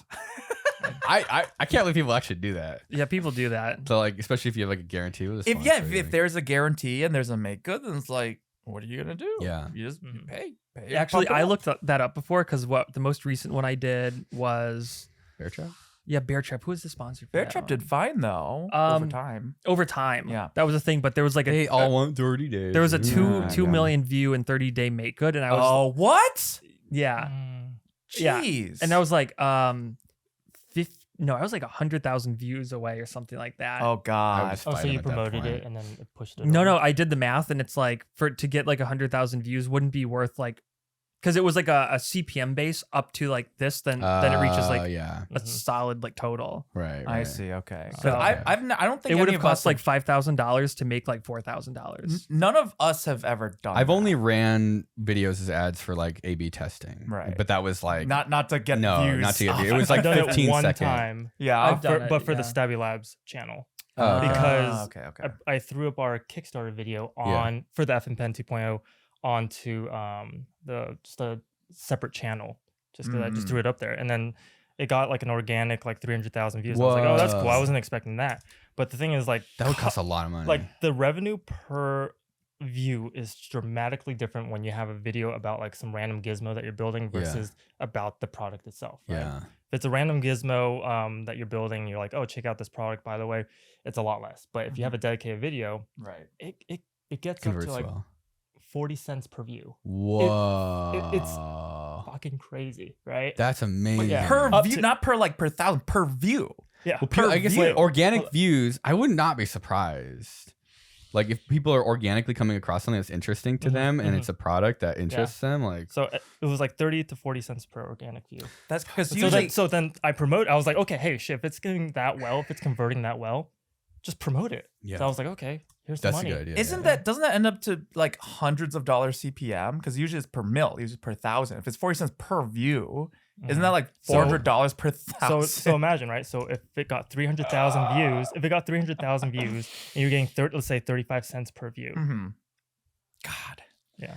I can't believe people actually do that. yeah, people do that. So like, especially if you have like a guarantee with a If sponsor, if there's a guarantee and there's a make good, then it's like, what are you gonna do? Yeah. You just pay. Actually, pump it I up. looked that up before because the most recent one I did was Bear Trap. Bear Trap. Who was the sponsor? For Bear that Trap one? did fine though over time. Over time. Yeah. that was a thing. But there was like They all want 30 days. there was a Yeah, 2 million view and 30 day make good, and I was What? yeah, Jeez. and I was like I was like 100,000 views away or something like that. Oh God. Oh, so you promoted it and then it pushed it. No, over. I did the math, and it's like to get like 100,000 views wouldn't be worth like, because it was like a CPM base up to like this, then it reaches like a solid like total. Right. I see. Okay. So- I don't think It would any have of us cost like $5,000 to make like $4,000. None of us have ever done. I've that. only ran videos as ads for like A/B testing. Right. But that was like not to get no, views. not to get off. views. It was like I've done 15 it one second. time. Yeah. I've done it, but for the yeah. Stabby Labs channel. Oh, okay. Because okay. I threw up our Kickstarter video on for the FN Pen 2.0 onto just a separate channel, just because I just threw it up there, and then it got like an organic like 300,000 views. I was like, oh, that's cool. I wasn't expecting that. But the thing is, like, That would cost a lot of money. like the revenue per view is dramatically different when you have a video about like some random gizmo that you're building versus about the product itself. Right? Yeah. If it's a random gizmo that you're building, you're like, oh, check out this product, by the way, it's a lot less. But if you have a dedicated video, Right. it gets Converts up to like well. 40 cents per view. Whoa. It's fucking crazy, right? That's amazing. Yeah. Per Up view, to- not per like per thousand, per view. Yeah. Well, I guess view. like organic views, I would not be surprised. Like if people are organically coming across something that's interesting to them and it's a product that interests them, like so it was like 30 to 40 cents per organic view. That's because So then I promote. I was like, okay, hey, shit, if it's getting that well, if it's converting that well, just promote it. Yeah. So I was like, okay, here's that's the money. a good idea. doesn't that end up to like hundreds of dollars CPM? Because usually it's per mil, usually per 1,000. If it's 40 cents per view, isn't that like $400 per 1,000? So imagine, right? So if it got 300,000 views, and you're getting let's say 35 cents per view. God. Yeah.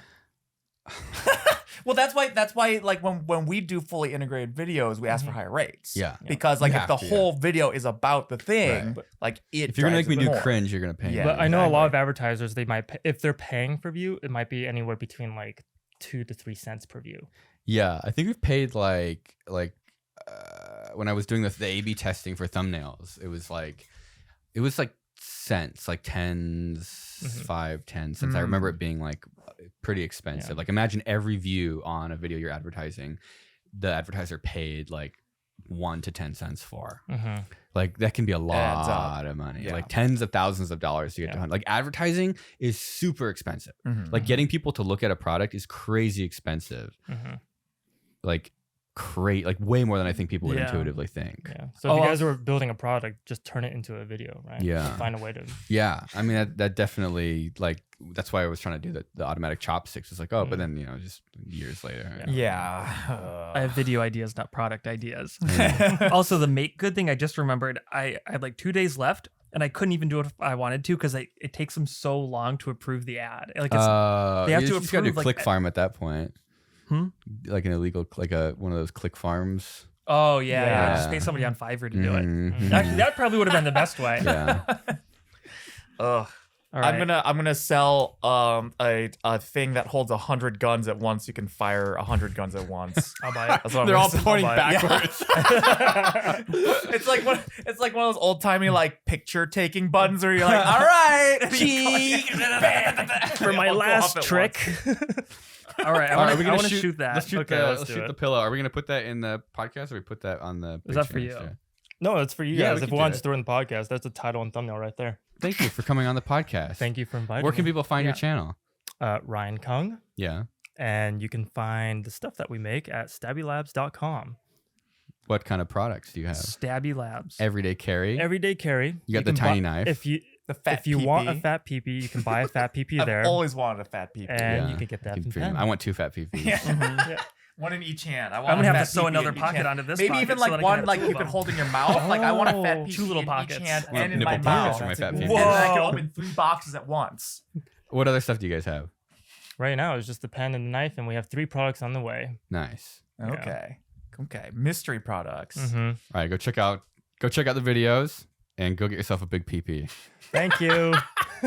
Well, that's why like when we do fully integrated videos, we ask for higher rates. Yeah. Because like if the whole video is about the thing, like if you're gonna make me do cringe, you're gonna pay. Yeah. me. But I know a lot of advertisers, they might pay, if they're paying per view, it might be anywhere between like 2 to 3 cents per view. Yeah, I think we've paid like when I was doing the A/B testing for thumbnails, it was like cents, like 5, 10 cents. I remember it being like pretty expensive. Like imagine every view on a video you're advertising, the advertiser paid like 1 to 10 cents for. Like that can be a lot of money. Like tens of thousands of dollars to get to. Like advertising is super expensive. Like getting people to look at a product is crazy expensive. Like way more than I think people would intuitively think. Yeah. So if you guys were building a product, just turn it into a video, right? Yeah. Find a way to. Yeah. I mean that definitely, like, that's why I was trying to do the automatic chopsticks. It's like, but then just years later. Yeah. I have video ideas, not product ideas. Also, the make good thing, I just remembered. I had like 2 days left, and I couldn't even do it if I wanted to because it takes them so long to approve the ad. Like they have to approve. You got to do like, click farm at that point. Like an illegal, like one of those click farms. Oh yeah. Just pay somebody on Fiverr to do it. Actually, that probably would have been the best way. Yeah. Ugh. All right. I'm gonna sell a thing that holds 100 guns at once. You can fire 100 guns at once. I'll buy it. That's what I'm They're gonna all sell. pointing I'll buy it. backwards. It's like one of those old timey like picture taking buttons where you're like, all right, For my last trick. All right, I want to shoot that. Let's shoot Okay, let's let's do shoot it. the pillow. Are we gonna put that in the podcast, or we put that on the? Is that for Patreon you? extra? No, it's for you Yeah, guys. we If can you want do to just throw in the podcast, that's the title and thumbnail right there. Thank you for coming on the podcast. Thank you for inviting Where can me. people find your channel? Ryan Kung. Yeah. And you can find the stuff that we make at stabbylabs.com. What kind of products do you have? Stabby Labs. Everyday carry. Everyday carry. You got the tiny knife. If you want a fat peepee, you can buy a fat peepee there. I've always wanted a fat peepee. And you can get that from dream. them. I want 2 fat peepees. Yeah. One in each hand. I'm gonna have to sew another pocket onto this. Maybe pocket even so that I like can one have like two you of can them. hold in your mouth. Like I want a fat peepee 2 little in pockets. each hand Well, and in my nipple pockets mouth. for my fat And peepee. then I can Whoa. open 3 boxes at once. What other stuff do you guys have? Right now, it's just the pen and the knife, and we have 3 products on the way. Nice. Okay. Mystery products. All right, go check out the videos and go get yourself a big PP. Thank you.